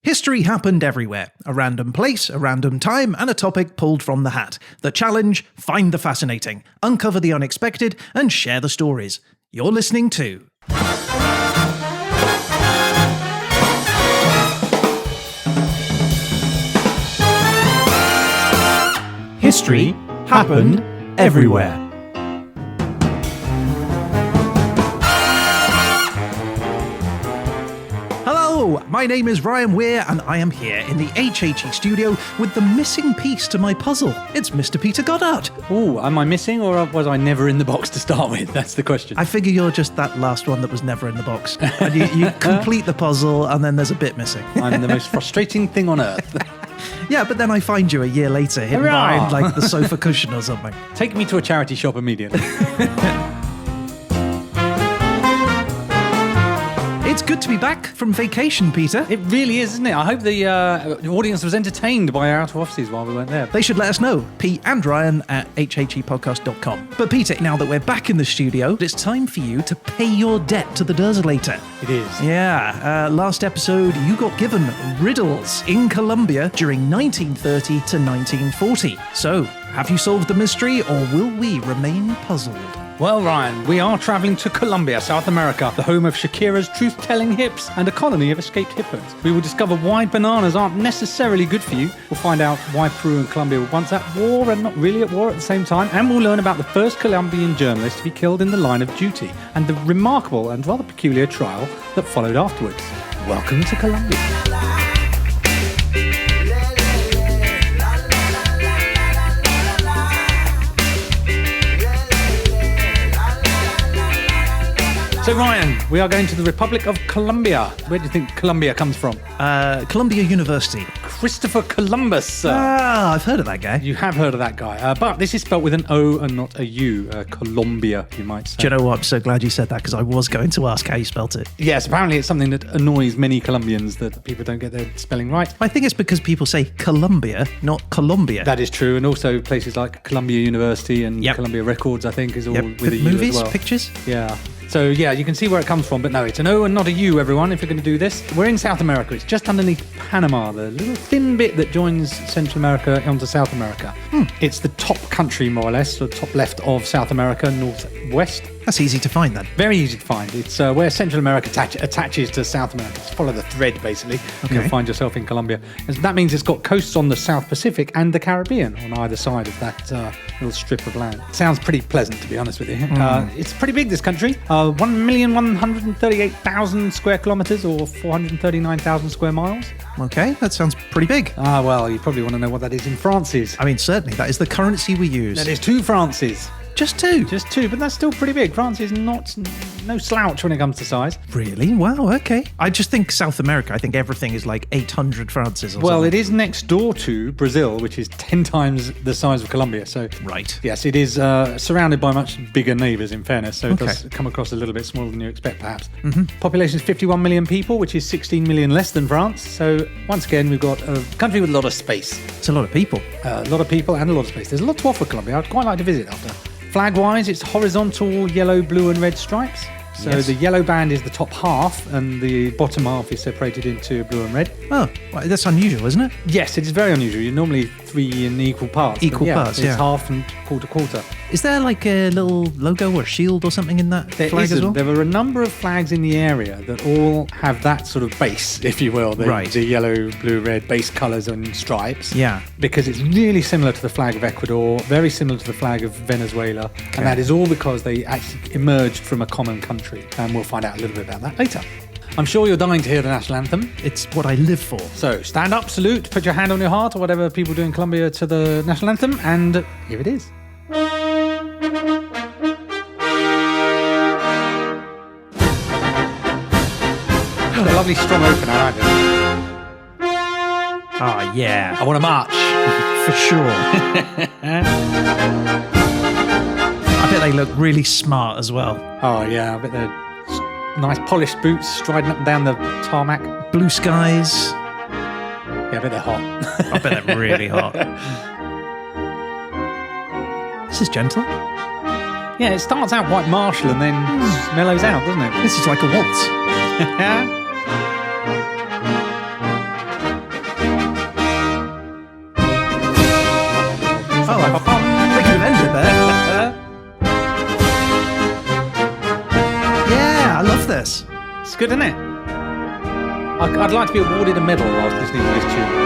History happened everywhere. A random place, a random time, and a topic pulled from the hat. The challenge: find the fascinating, uncover the unexpected, and share the stories. You're listening to History Happened Everywhere. Hello, my name is Ryan Weir, and I am here in the HHE studio with the missing piece to my puzzle. It's Mr. Peter Goddard. Oh, am I missing, or was I never in the box to start with? That's the question. I figure you're just that last one that was never in the box. And you complete the puzzle, and then there's a bit missing. I'm the most frustrating thing on earth. Yeah, but then I find you a year later hidden behind like the sofa cushion or something. Take me to a charity shop immediately. It's good to be back from vacation, Peter. It really is, isn't it? I hope the audience was entertained by our out of offices while we went there. They should let us know. Pete and Ryan at HHEpodcast.com. But Peter, now that we're back in the studio, it's time for you to pay your debt to the Derzelator. It is. Yeah. Last episode, you got given riddles in Colombia during 1930 to 1940. So, have you solved the mystery, or will we remain puzzled? Well, Ryan, we are travelling to Colombia, South America, the home of Shakira's truth-telling hips and a colony of escaped hippos. We will discover why bananas aren't necessarily good for you. We'll find out why Peru and Colombia were once at war and not really at war at the same time. And we'll learn about the first Colombian journalist to be killed in the line of duty and the remarkable and rather peculiar trial that followed afterwards. Welcome to Colombia. So, Ryan, we are going to the Republic of Colombia. Where do you think Colombia comes from? Columbia University. Christopher Columbus. I've heard of that guy. You have heard of that guy. But this is spelt with an O and not a U. Colombia, you might say. Do you know what? I'm so glad you said that, because I was going to ask how you spelt it. Yes, apparently it's something that annoys many Colombians, that people don't get their spelling right. I think it's because people say Colombia, not Colombia. That is true. And also places like Columbia University and Columbia Records, I think, is all with a U movies, as well. Pictures? Yeah. So, yeah, you can see where it comes from, but no, it's an O and not a U, everyone, if you're going to do this. We're in South America. It's just underneath Panama, the little thin bit that joins Central America onto South America. It's the top country, more or less, the top left of South America, northwest. That's easy to find, then. Very easy to find. It's where Central America attaches to South America. Just follow the thread, basically, and you'll find yourself in Colombia. And that means it's got coasts on the South Pacific and the Caribbean on either side of that little strip of land. Sounds pretty pleasant, to be honest with you. It's pretty big, this country. 1,138,000 square kilometres, or 439,000 square miles. Okay, that sounds pretty big. Well, you probably want to know what that is in francs. I mean, certainly, that is the currency we use. That is 2 francs. Just 2? Just 2, but that's still pretty big. France is no slouch when it comes to size. Really? Wow, okay. I just think South America, I think everything is like 800 francs or Well, something. it is next door to Brazil, which is 10 times the size of Colombia. So, right. Yes, it is surrounded by much bigger neighbours, in fairness. So it does come across a little bit smaller than you expect, perhaps. Population is 51 million people, which is 16 million less than France. So, once again, we've got a country with a lot of space. It's a lot of people. A lot of people and a lot of space. There's a lot to offer Colombia. I'd quite like to visit after. Flag-wise, it's horizontal yellow, blue and red stripes. So the yellow band is the top half and the bottom half is separated into blue and red. Oh, well, that's unusual, isn't it? Yes, it is very unusual. You're normally 3 in equal parts. Equal parts, It's half and quarter. Is there like a little logo or shield or something in that flag as well? There were a number of flags in the area that all have that sort of base, if you will. The yellow, blue, red base colours and stripes. Yeah. Because it's really similar to the flag of Ecuador, very similar to the flag of Venezuela. Okay. And that is all because they actually emerged from a common country. And we'll find out a little bit about that later. I'm sure you're dying to hear the national anthem. It's what I live for. So stand up, salute, put your hand on your heart, or whatever people do in Colombia to the national anthem, and here it is. Got a lovely strong opener, aren't you? Ah, yeah. I want to march. For sure. I bet they look really smart as well. Oh, yeah, I bet they're nice polished boots striding up and down the tarmac. Blue skies. Yeah, I bet they're hot. I bet they're really hot. This is gentle. Yeah, it starts out quite martial and then mellows out, doesn't it? This is like a waltz. good, isn't it? I'd like to be awarded a medal whilst listening to this tune.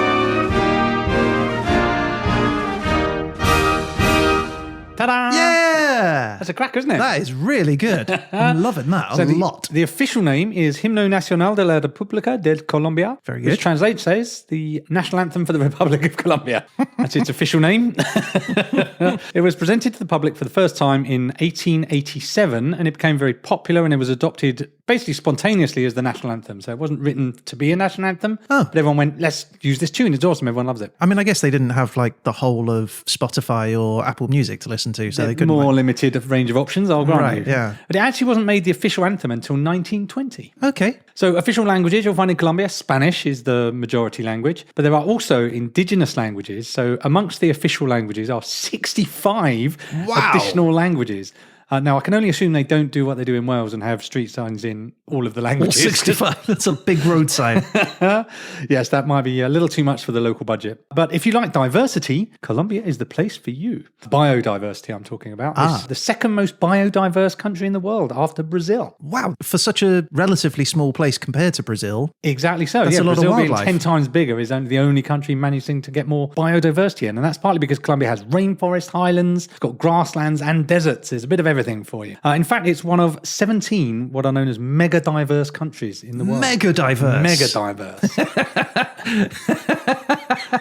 Ta-da! Yeah! That's a cracker, isn't it? That is really good. I'm loving that a lot. The official name is Himno Nacional de la República de Colombia. Very good. Which translates as the National Anthem for the Republic of Colombia. That's its official name. It was presented to the public for the first time in 1887, and it became very popular, and it was adopted basically spontaneously as the national anthem. So it wasn't written to be a national anthem, but everyone went, let's use this tune. It's awesome. Everyone loves it. I mean, I guess they didn't have like the whole of Spotify or Apple Music to listen to, so they couldn't. More limited range of options, I'll grant you. Yeah. But it actually wasn't made the official anthem until 1920. Okay. So official languages you'll find in Colombia, Spanish is the majority language, but there are also indigenous languages. So amongst the official languages are 65 additional languages. Now, I can only assume they don't do what they do in Wales and have street signs in all of the languages. All 65. That's a big road sign. Yes, that might be a little too much for the local budget. But if you like diversity, Colombia is the place for you. Biodiversity I'm talking about. It's the second most biodiverse country in the world after Brazil. Wow. For such a relatively small place compared to Brazil. Exactly so. That's a lot Brazil of being wildlife. 10 times bigger is only the only country managing to get more biodiversity in. And that's partly because Colombia has rainforest, highlands, it's got grasslands and deserts. There's a bit of everything for you. In fact, it's one of 17 what are known as mega diverse countries in the world. Mega diverse. Mega diverse.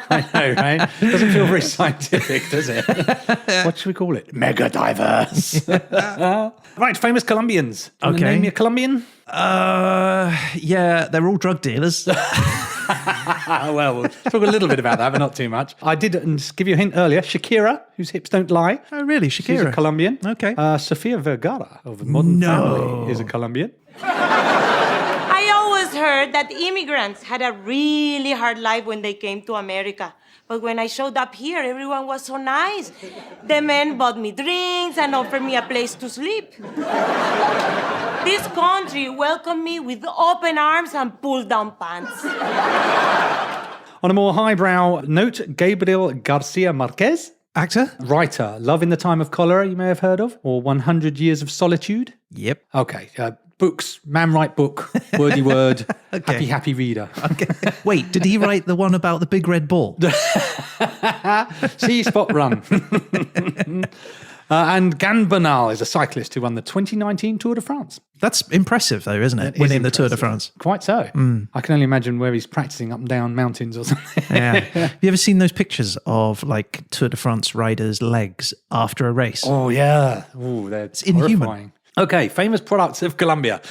I know, right? Doesn't feel very scientific, does it? What should we call it? Mega diverse. Right, famous Colombians. Okay. Name me a Colombian? Yeah, they're all drug dealers. Well, we'll talk a little bit about that, but not too much. I did give you a hint earlier. Shakira, whose hips don't lie. Oh, really? She's Shakira? a Colombian. Okay. Sofia Vergara of Modern Family is a Colombian. I always heard that immigrants had a really hard life when they came to America. But when I showed up here, everyone was so nice. The men bought me drinks and offered me a place to sleep. This country welcomed me with open arms and pull-down pants. On a more highbrow note, Gabriel Garcia Marquez. Actor? Writer. Love in the Time of Cholera, you may have heard of. Or 100 Years of Solitude. Yep. Okay. Books. Man write book. Wordy word. Okay. Happy reader. Okay. Wait, did he write the one about the big red ball? See spot run. And Gan Bernal is a cyclist who won the 2019 Tour de France. That's impressive, though, isn't it? It is Winning the Tour de impressive. France. Quite so. I can only imagine where he's practicing up and down mountains or something. Yeah. Have you ever seen those pictures of like Tour de France riders' legs after a race? Oh, yeah. Oh, they're inhuman. horrifying. Okay, famous products of Colombia.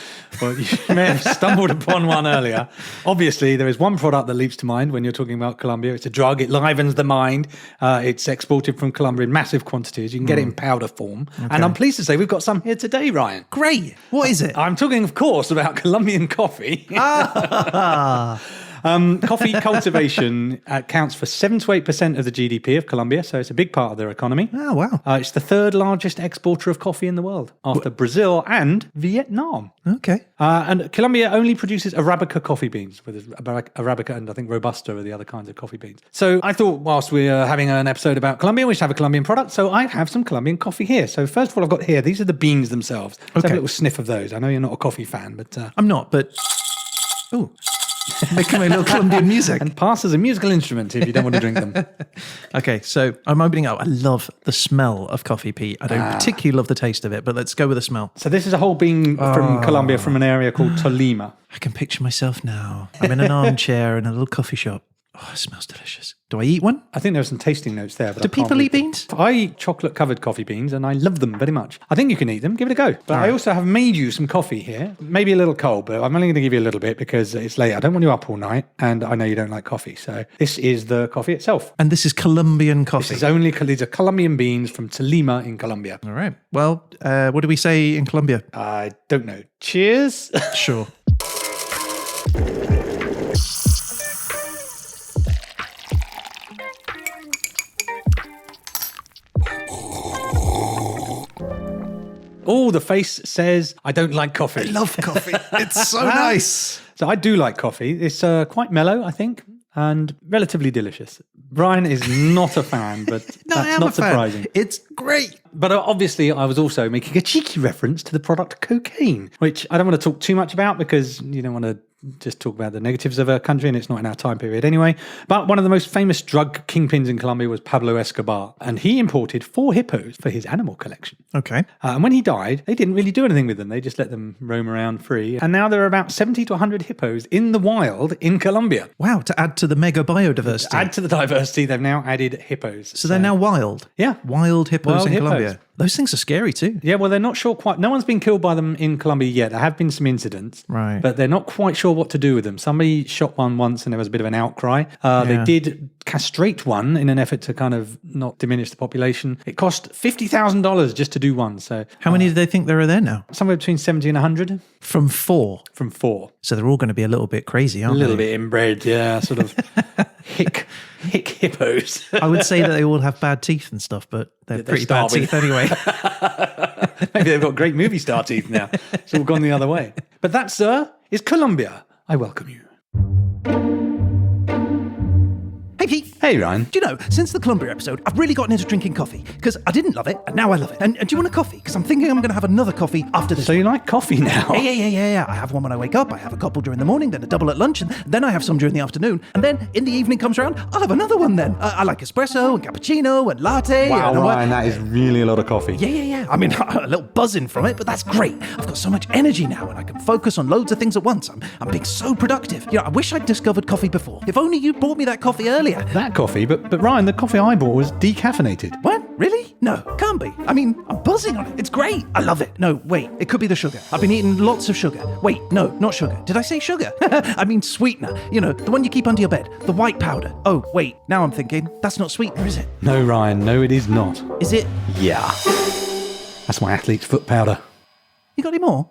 Well, you may have stumbled upon one earlier. Obviously, there is one product that leaps to mind when you're talking about Colombia. It's a drug. It livens the mind. It's exported from Colombia in massive quantities. You can get it in powder form. Okay. And I'm pleased to say we've got some here today, Ryan. Great. What is it? I'm talking, of course, about Colombian coffee. Coffee cultivation accounts for 7 to 8% of the GDP of Colombia, so it's a big part of their economy. Oh, wow. It's the third largest exporter of coffee in the world, after Brazil and Vietnam. Okay. And Colombia only produces Arabica coffee beans, with Arabica and I think Robusta are the other kinds of coffee beans. So I thought whilst we're having an episode about Colombia, we should have a Colombian product, so I have some Colombian coffee here. So first of all, I've got here, these are the beans themselves. Let's have a little sniff of those. I know you're not a coffee fan, but... I'm not, but... Oh. Making my little Colombian music. And pass as a musical instrument if you don't want to drink them. Okay, so I'm opening up. I love the smell of coffee, Pete. I don't particularly love the taste of it, but let's go with the smell. So this is a whole bean from Colombia, from an area called Tolima. I can picture myself now. I'm in an armchair in a little coffee shop. Oh, it smells delicious. Do I eat one? I think there are some tasting notes there. But Do people eat beans? I eat chocolate-covered coffee beans, and I love them very much. I think you can eat them. Give it a go. But I also have made you some coffee here. Maybe a little cold, but I'm only going to give you a little bit because it's late. I don't want you up all night, and I know you don't like coffee. So this is the coffee itself. And this is Colombian coffee. These are Colombian beans from Tolima in Colombia. All right. Well, what do we say in Colombia? I don't know. Cheers. Sure. Oh, the face says, I don't like coffee. I love coffee. It's so nice. So I do like coffee. It's quite mellow, I think, and relatively delicious. Ryan is not a fan, but No, I that's am not a fan. surprising. It's great. But obviously, I was also making a cheeky reference to the product cocaine, which I don't want to talk too much about because you don't want to just talk about the negatives of a country, and it's not in our time period anyway. But one of the most famous drug kingpins in Colombia was Pablo Escobar, and he imported 4 hippos for his animal collection. Okay. And when he died, they didn't really do anything with them. They just let them roam around free. And now there are about 70 to 100 hippos in the wild in Colombia. Wow, to add to the mega biodiversity. To add to the diversity, they've now added hippos. So they're now wild. Yeah. Wild hippos Wild in hippos. Colombia. Those things are scary too. Yeah, well, they're not sure quite. No one's been killed by them in Colombia yet. There have been some incidents, Right. but they're not quite sure what to do with them. Somebody shot one once and there was a bit of an outcry. They did castrate one in an effort to kind of not diminish the population. It cost $50,000 just to do one. So How many do they think there are there now? somewhere between 70 and 100 From 4. from 4. So they're all going to be a little bit crazy, A aren't little they? bit inbred, yeah, sort of hick hippos. I would say that they all have bad teeth and stuff, but they're pretty bad starving. teeth anyway. Maybe they've got great movie star teeth now. It's all gone the other way. But that, sir, is Colombia. I welcome you. Hey, Pete. Hey, Ryan. Do you know, since the Colombia episode, I've really gotten into drinking coffee because I didn't love it and now I love it. And do you want a coffee? Because I'm thinking I'm going to have another coffee after this. So you like coffee now? Yeah. I have one when I wake up, I have a couple during the morning, then a double at lunch, and then I have some during the afternoon. And then in the evening comes around, I'll have another one then. I like espresso and cappuccino and latte. Wow, and Ryan, that is really a lot of coffee. Yeah. I mean, a little buzzing from it, but that's great. I've got so much energy now and I can focus on loads of things at once. I'm being so productive. You know, I wish I'd discovered coffee before. If only you bought me that coffee earlier. That coffee, but Ryan, the coffee I bought was decaffeinated. What? Really? No, can't be. I mean, I'm buzzing on it. It's great. I love it. No, wait, it could be the sugar. I've been eating lots of sugar. Wait, no, not sugar. Did I say sugar? I mean sweetener. You know, the one you keep under your bed. The white powder. Oh, wait, now I'm thinking, that's not sweetener, is it? No, Ryan, no, it is not. Is it? Yeah. That's my athlete's foot powder. You got any more?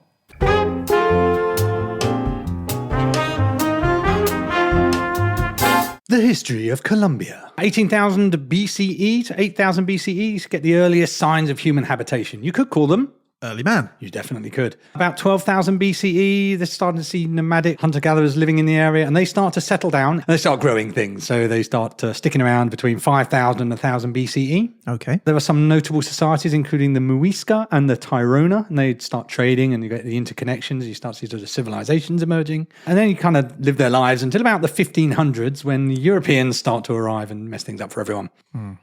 The history of Colombia. 18,000 BCE to 8,000 BCE to get the earliest signs of human habitation. You could call them. Early man. You definitely could. About 12,000 BCE, they're starting to see nomadic hunter-gatherers living in the area, and they start to settle down, and they start growing things. So they start sticking around between 5,000 and 1,000 BCE. Okay. There are some notable societies, including the Muisca and the Tirona, and they start trading, and you get the interconnections. You start to see sort of civilizations emerging. And then you kind of live their lives until about the 1500s, when the Europeans start to arrive and mess things up for everyone,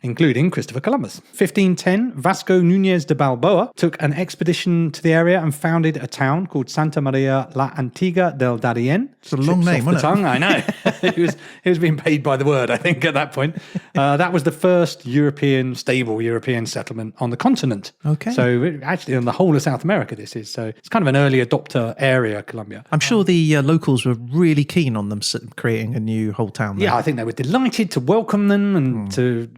including Christopher Columbus. 1510, Vasco Núñez de Balboa took an expedition to the area and founded a town called Santa Maria la Antigua del Darien. It's a long name, Off the wasn't it? tongue, I know. he was being paid by the word, I think, at that point. That was the first stable European settlement on the continent. Okay. So actually on the whole of South America, this is. So it's kind of an early adopter area, Colombia. I'm sure the locals were really keen on them creating a new whole town there. Yeah, I think they were delighted to welcome them and to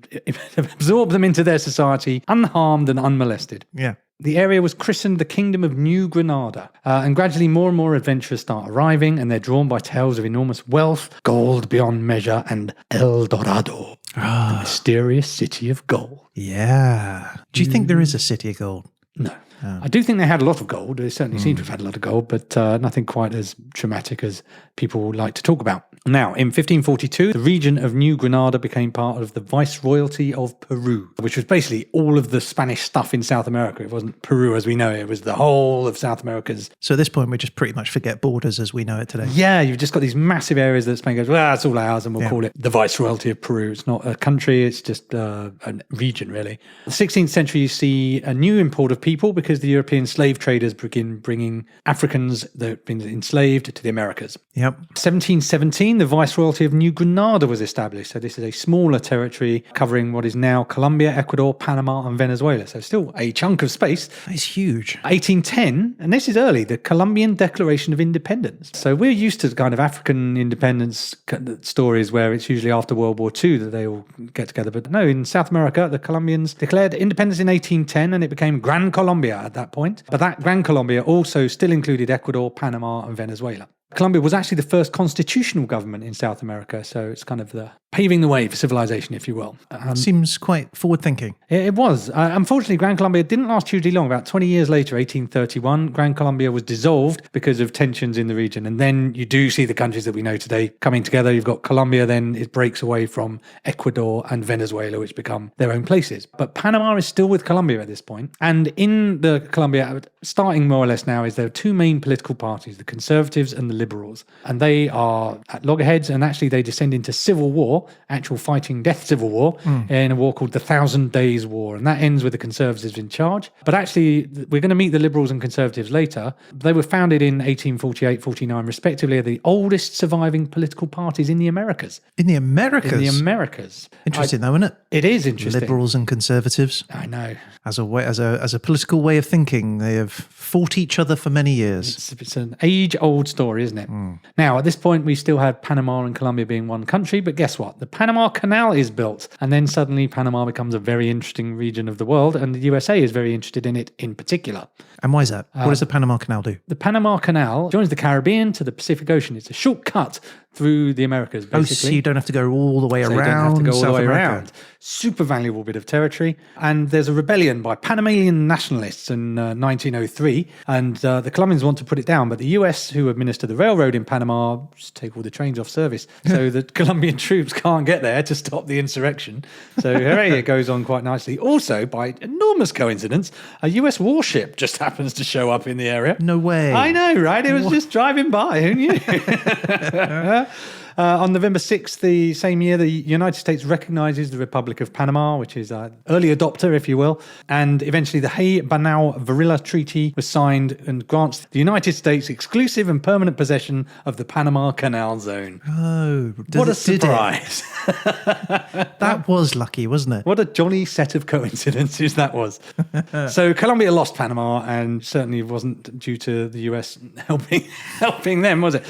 absorb them into their society unharmed and unmolested. Yeah. The area was christened the Kingdom of New Granada, and gradually more and more adventurers start arriving, and they're drawn by tales of enormous wealth, gold beyond measure, and El Dorado, the mysterious city of gold. Yeah. Do you think there is a city of gold? No. I do think they had a lot of gold. They certainly seem to have had a lot of gold, but nothing quite as traumatic as people like to talk about. Now, in 1542, the region of New Granada became part of the Viceroyalty of Peru, which was basically all of the Spanish stuff in South America. It wasn't Peru as we know it. It was the whole of South America's. So at this point, we just pretty much forget borders as we know it today. Yeah, you've just got these massive areas that Spain goes, well, that's all ours, and we'll call it the Viceroyalty of Peru. It's not a country, it's just a region, really. The 16th century, you see a new import of people because the European slave traders begin bringing Africans that had been enslaved to the Americas. Yep. 1717, the Viceroyalty of New Granada was established. So this is a smaller territory covering what is now Colombia, Ecuador, Panama, and Venezuela. So still a chunk of space. That is huge. 1810, and this is early, the Colombian Declaration of Independence. So we're used to kind of African independence stories where it's usually after World War II that they all get together. But no, in South America, the Colombians declared independence in 1810, and it became Gran Colombia at that point. But that Gran Colombia also still included Ecuador, Panama, and Venezuela. Colombia was actually the first constitutional government in South America, so it's kind of the paving the way for civilization, if you will. Seems quite forward-thinking. It was. Unfortunately, Gran Colombia didn't last hugely long. About 20 years later, 1831, Gran Colombia was dissolved because of tensions in the region. And then you do see the countries that we know today coming together. You've got Colombia, then it breaks away from Ecuador and Venezuela, which become their own places. But Panama is still with Colombia at this point. And in the Colombia, starting more or less now, is there are two main political parties, the Conservatives and the Liberals. And they are at loggerheads, and actually they descend into civil war, actual fighting death civil war, in a war called the 1,000 Days War. And that ends with the Conservatives in charge. But actually, we're going to meet the Liberals and Conservatives later. They were founded in 1848-49, respectively, are the oldest surviving political parties in the Americas. In the Americas? In the Americas. Interesting though, isn't it? It is interesting. Liberals and Conservatives. I know. As a political way of thinking, they have fought each other for many years. It's an age-old story, isn't it? Now, at this point, we still have Panama and Colombia being one country, but guess what? The Panama Canal is built, and then suddenly Panama becomes a very interesting region of the world, and the USA is very interested in it in particular. And why is that? What does the Panama Canal do? The Panama Canal joins the Caribbean to the Pacific Ocean. It's a shortcut through the Americas, basically. Oh, so you don't have to go all the way around. You don't have to go all South the way America. around. Super valuable bit of territory. And there's a rebellion by Panamanian nationalists in 1903. And the Colombians want to put it down. But the US, who administer the railroad in Panama, just take all the trains off service. So the Colombian troops can't get there to stop the insurrection. So hooray, it goes on quite nicely. Also, by enormous coincidence, a US warship just happens to show up in the area. No way. I know, right? It was just driving by. Who knew? On November 6th, the same year, the United States recognizes the Republic of Panama, which is an early adopter, if you will. And eventually the Hay-Banao-Varilla Treaty was signed and grants the United States exclusive and permanent possession of the Panama Canal Zone. Oh, what a surprise. That was lucky, wasn't it? What a jolly set of coincidences that was. So Colombia lost Panama, and certainly wasn't due to the US helping them, was it?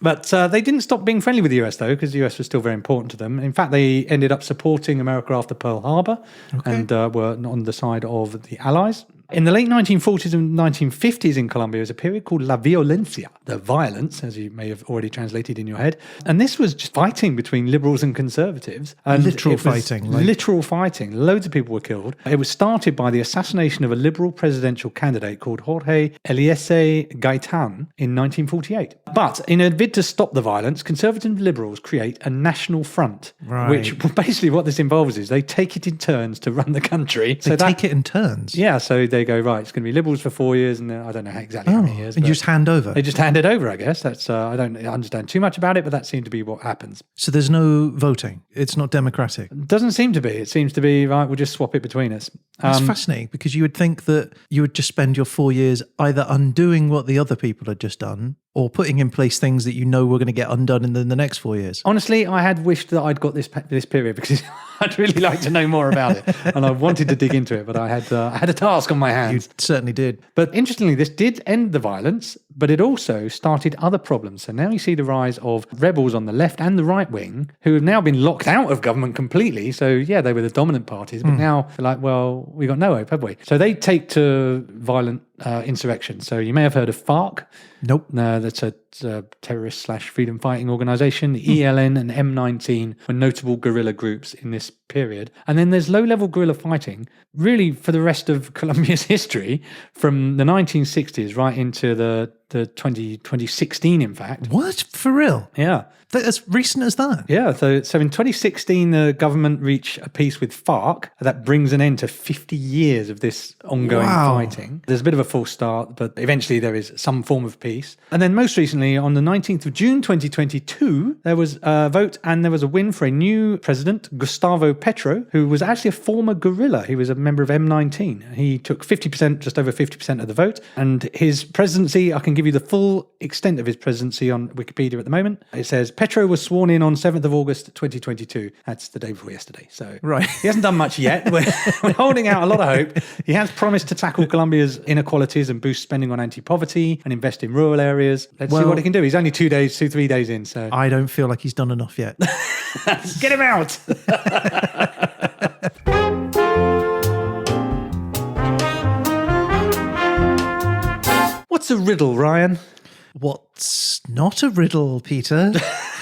But they didn't stop being friendly with the US, though, because the US was still very important to them. In fact, they ended up supporting America after Pearl Harbor and were on the side of the Allies. In the late 1940s and 1950s in Colombia, there was a period called La Violencia, the violence, as you may have already translated in your head. And this was just fighting between liberals and conservatives. And literal fighting. Literal fighting. Loads of people were killed. It was started by the assassination of a liberal presidential candidate called Jorge Eliezer Gaitan in 1948. But in a bid to stop the violence, conservative liberals create a national front, which basically what this involves is they take it in turns to run the country. They take it in turns? Yeah, so they go, right, it's going to be Liberals for 4 years, and then, I don't know exactly how many years. And you just hand over? They just hand it over, I guess. That's I don't understand too much about it, but that seemed to be what happens. So there's no voting? It's not democratic? Doesn't seem to be. It seems to be, right, we'll just swap it between us. That's fascinating, because you would think that you would just spend your 4 years either undoing what the other people had just done or putting in place things that you know were going to get undone in the next 4 years. Honestly, I had wished that I'd got this period because I'd really like to know more about it, and I wanted to dig into it, but I had a task on my hands. You certainly did. But interestingly, this did end the violence, but it also started other problems. So now you see the rise of rebels on the left and the right wing who have now been locked out of government completely. So yeah, they were the dominant parties, but now they're like, well, we got no hope, have we? So they take to violent insurrection. So you may have heard of FARC. Nope. That's a terrorist / freedom fighting organization. The ELN and M19 were notable guerrilla groups in this period. And then there's low-level guerrilla fighting really for the rest of Colombia's history from the 1960s right into the 2016, in fact. What? For real? Yeah. As recent as that? Yeah. So in 2016, the government reached a peace with FARC that brings an end to 50 years of this ongoing fighting. There's a bit of a false start, but eventually there is some form of peace. And then most recently, on the 19th of June 2022, there was a vote and there was a win for a new president, Gustavo Petro, who was actually a former guerrilla. He was a member of M19. He took 50%, just over 50% of the vote. And his presidency, I can give you the full extent of his presidency on Wikipedia at the moment. It says, Petro was sworn in on 7th of August 2022. That's the day before yesterday. So he hasn't done much yet. We're holding out a lot of hope. He has promised to tackle Colombia's inequalities and boost spending on anti-poverty and invest in rural areas. Let's see what he can do. He's only 3 days in. So I don't feel like he's done enough yet. Get him out. What's a riddle, Ryan? What's not a riddle, Peter?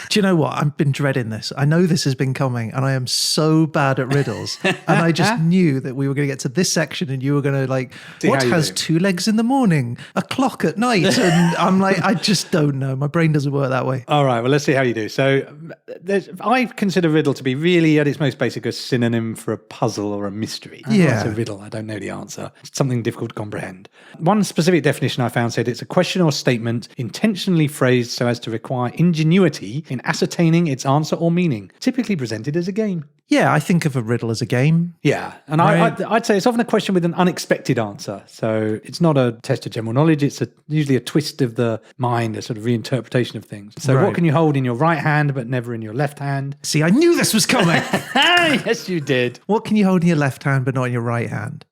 Do you know what? I've been dreading this. I know this has been coming, and I am so bad at riddles. And I just knew that we were going to get to this section, and you were going to what has 2 legs in the morning, a clock at night? And I'm like, I just don't know. My brain doesn't work that way. All right, well, let's see how you do. So I consider riddle to be really, at its most basic, a synonym for a puzzle or a mystery. Yeah. It's a riddle. I don't know the answer. It's something difficult to comprehend. One specific definition I found said it's a question or statement intentionally phrased so as to require ingenuity in ascertaining its answer or meaning, typically presented as a game. Yeah, I think of a riddle as a game. Yeah, and Right. I'd say it's often a question with an unexpected answer. So it's not a test of general knowledge. It's usually a twist of the mind, a sort of reinterpretation of things. So Right. what can you hold in your right hand but never in your left hand? See, I knew this was coming. Yes, you did. What can you hold in your left hand but not in your right hand?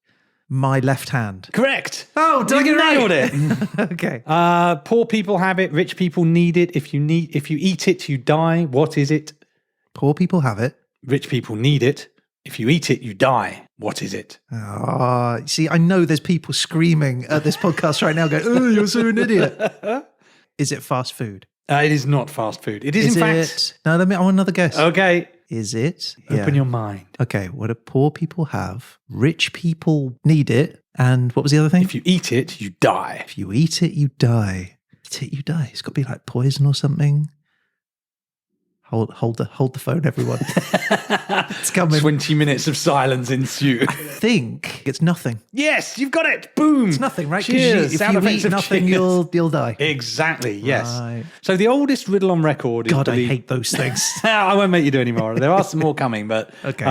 My left hand. Correct. Oh, did I get it right? nailed it. Okay. Poor people have it. Rich people need it. If you eat it, you die. What is it? Poor people have it. Rich people need it. If you eat it, you die. What is it? See, I know there's people screaming at this podcast right now going, oh, you're so an idiot. Is it fast food? It is not fast food. It is in fact. No, I want another guess. Okay. Is it? Open your mind. Okay, what do poor people have? Rich people need it. And what was the other thing? If you eat it, you die. If you eat it, you die. Eat it, you die. It's got to be like poison or something. Hold the phone, everyone. It's coming. 20 minutes of silence ensue. I think it's nothing. Yes, you've got it. Boom. It's nothing, right? Cheers. If Sound you effects eat of nothing, cheers. you'll die. Exactly, yes. Right. So the oldest riddle on record is God, I believed... hate those things. I won't make you do any more. There are some more coming, but Okay.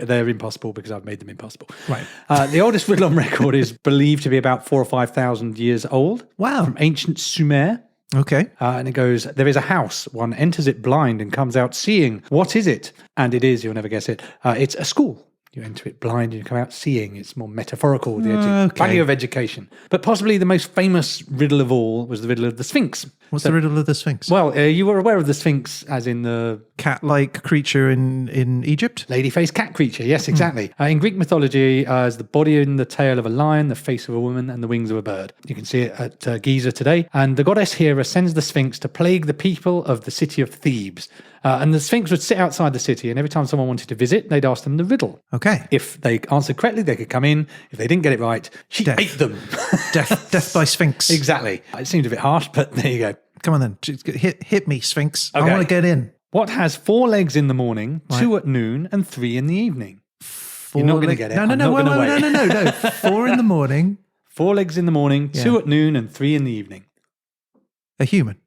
they're impossible because I've made them impossible. Right. The oldest riddle on record is believed to be about 4,000 or 5,000 years old. Wow. From ancient Sumer. Okay. And it goes, there is a house. One enters it blind and comes out seeing. What is it? And it is, you'll never guess it. It's a school. You enter it blind and you come out seeing. It's more metaphorical, the value of education. But possibly the most famous riddle of all was the riddle of the Sphinx. What's the riddle of the Sphinx? Well, you were aware of the Sphinx as in the... cat-like creature in Egypt? Lady-faced cat creature, yes, exactly. In Greek mythology, is the body and the tail of a lion, the face of a woman, and the wings of a bird. You can see it at Giza today. And the goddess Hera sends the Sphinx to plague the people of the city of Thebes. And the Sphinx would sit outside the city, and every time someone wanted to visit, they'd ask them the riddle. Okay. If they answered correctly, they could come in. If they didn't get it right, she ate them. Death by Sphinx. Exactly. It seemed a bit harsh, but there you go. Come on then. Just hit me, Sphinx. Okay. I want to get in. What has 4 legs in the morning, 2 at noon, and 3 in the evening? You're not going to get it. No. 4 in the morning. 4 legs in the morning, 2 at noon, and 3 in the evening. A human.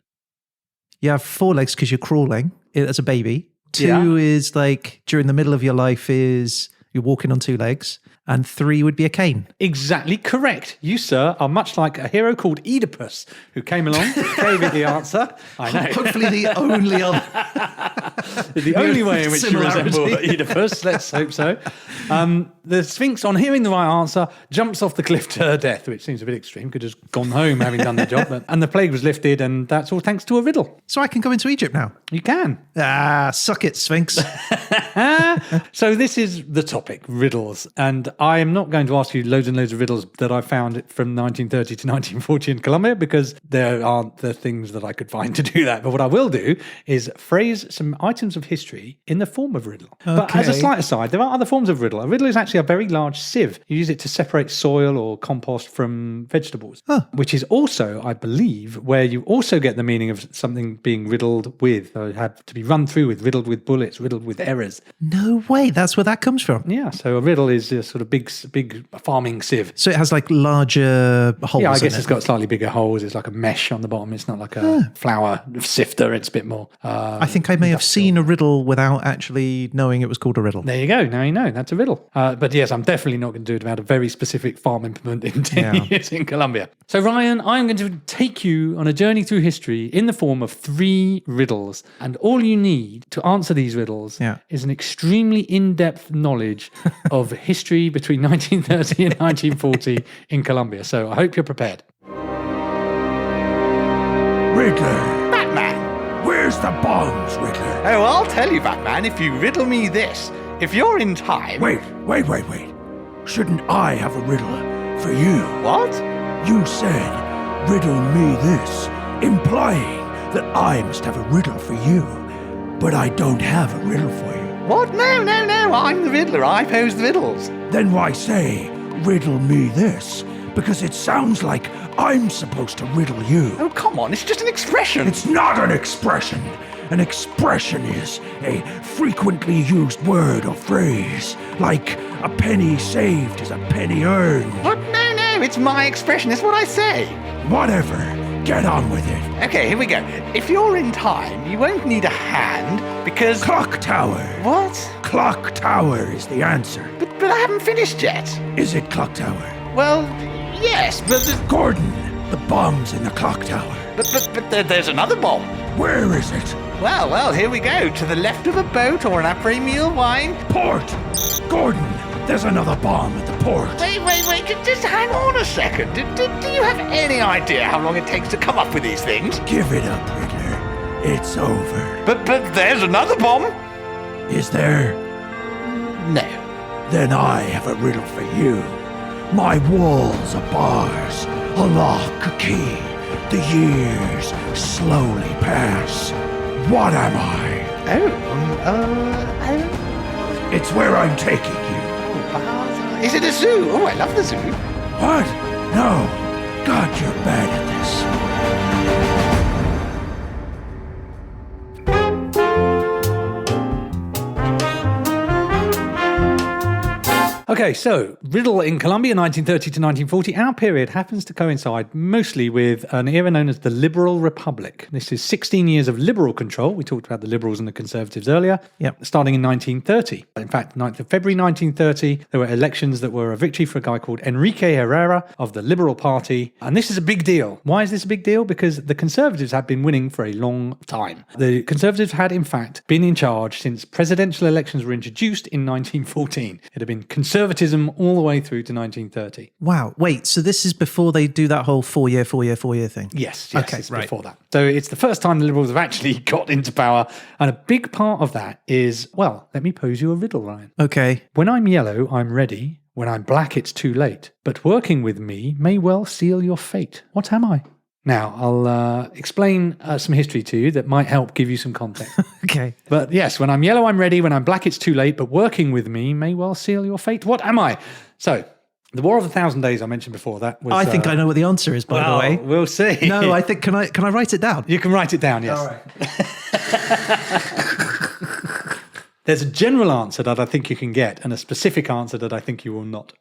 You have 4 legs because you're crawling as a baby. 2 is like during the middle of your life is you're walking on 2 legs. And 3 would be a cane. Exactly correct. You, sir, are much like a hero called Oedipus, who came along, gave it the answer. I know. Hopefully the only other... The only way in which you Similarity. resemble Oedipus, let's hope so. The Sphinx, on hearing the right answer, jumps off the cliff to her death, which seems a bit extreme. Could have just gone home having done the job. And the plague was lifted, and that's all thanks to a riddle. So I can go into Egypt now? You can. Suck it, Sphinx. So this is the topic, riddles. And I am not going to ask you loads and loads of riddles that I found from 1930 to 1940 in Colombia, because there aren't the things that I could find to do that. But what I will do is phrase some items of history in the form of riddle. But as a slight aside, there are other forms of riddle. A riddle is actually a very large sieve. You use it to separate soil or compost from vegetables, which is also, I believe, where you also get the meaning of something being riddled with. So it had to be run through with, riddled with bullets, riddled with errors. No way. That's where that comes from. Yeah, so a riddle is a sort of big farming sieve. So it has like larger holes. Yeah, I guess in it's got slightly bigger holes. It's like a mesh on the bottom. It's not like a flour sifter. It's a bit more. I think I may have seen a riddle without actually knowing it was called a riddle. There you go. Now you know. That's a riddle. But yes, I'm definitely not going to do it about a very specific farm implement in 10 years in Colombia. So Ryan, I'm going to take you on a journey through history in the form of 3 riddles. And all you need to answer these riddles is an extremely in-depth knowledge of history between 1930 and 1940 in Colombia. So I hope you're prepared. Riddler. Batman. Where's the bombs, Riddler? Oh, I'll tell you, Batman, if you riddle me this. If you're in time... Wait. Shouldn't I have a riddle for you? What? You said, riddle me this, implying that I must have a riddle for you. but I don't have a riddle for you. What? No. I'm the riddler. I pose the riddles. Then why say, riddle me this? Because it sounds like I'm supposed to riddle you. Oh, come on. It's just an expression. It's not an expression. An expression is a frequently used word or phrase, like a penny saved is a penny earned. What? No. It's my expression. It's what I say. Whatever. Get on with it. Okay, here we go. If you're in time, you won't need a hand because... Clock tower. What? Clock tower is the answer. But I haven't finished yet. Is it clock tower? Well, yes, but... Gordon, the bomb's in the clock tower. But there's another bomb. Where is it? Well, here we go. To the left of a boat or an après-meal wine. Port! Gordon, there's another bomb at the port. Wait. Just hang on a second. Do you have any idea how long it takes to come up with these things? Give it up, Riddler. It's over. But there's another bomb. Is there? No. Then I have a riddle for you. My walls are bars, a lock, a key. The years slowly pass. What am I? It's where I'm taking you. Is it a zoo? Oh, I love the zoo. What? No. God, you're bad at this. Okay, so riddle in Colombia, 1930 to 1940. Our period happens to coincide mostly with an era known as the Liberal Republic. This is 16 years of liberal control. We talked about the liberals and the conservatives earlier. Yep. Starting in 1930. In fact, 9th of February 1930, there were elections that were a victory for a guy called Enrique Herrera of the Liberal Party. And this is a big deal. Why is this a big deal? Because the conservatives had been winning for a long time. The conservatives had, in fact, been in charge since presidential elections were introduced in 1914. It had been conservatism all the way through to 1930. Wow. Wait, so this is before they do that whole 4 year thing? Yes, Okay, it's right. before that. So it's the first time the Liberals have actually got into power. And a big part of that is, well, let me pose you a riddle, Ryan. Okay. When I'm yellow, I'm ready. When I'm black, it's too late. But working with me may well seal your fate. What am I? Now, I'll explain some history to you that might help give you some context. Okay. But yes, when I'm yellow, I'm ready. When I'm black, it's too late. But working with me may well seal your fate. What am I? So, the War of 1,000 Days I mentioned before, that was... I think I know what the answer is, by the way. We'll see. No, I think, can I write it down? You can write it down, yes. All right. There's a general answer that I think you can get and a specific answer that I think you will not.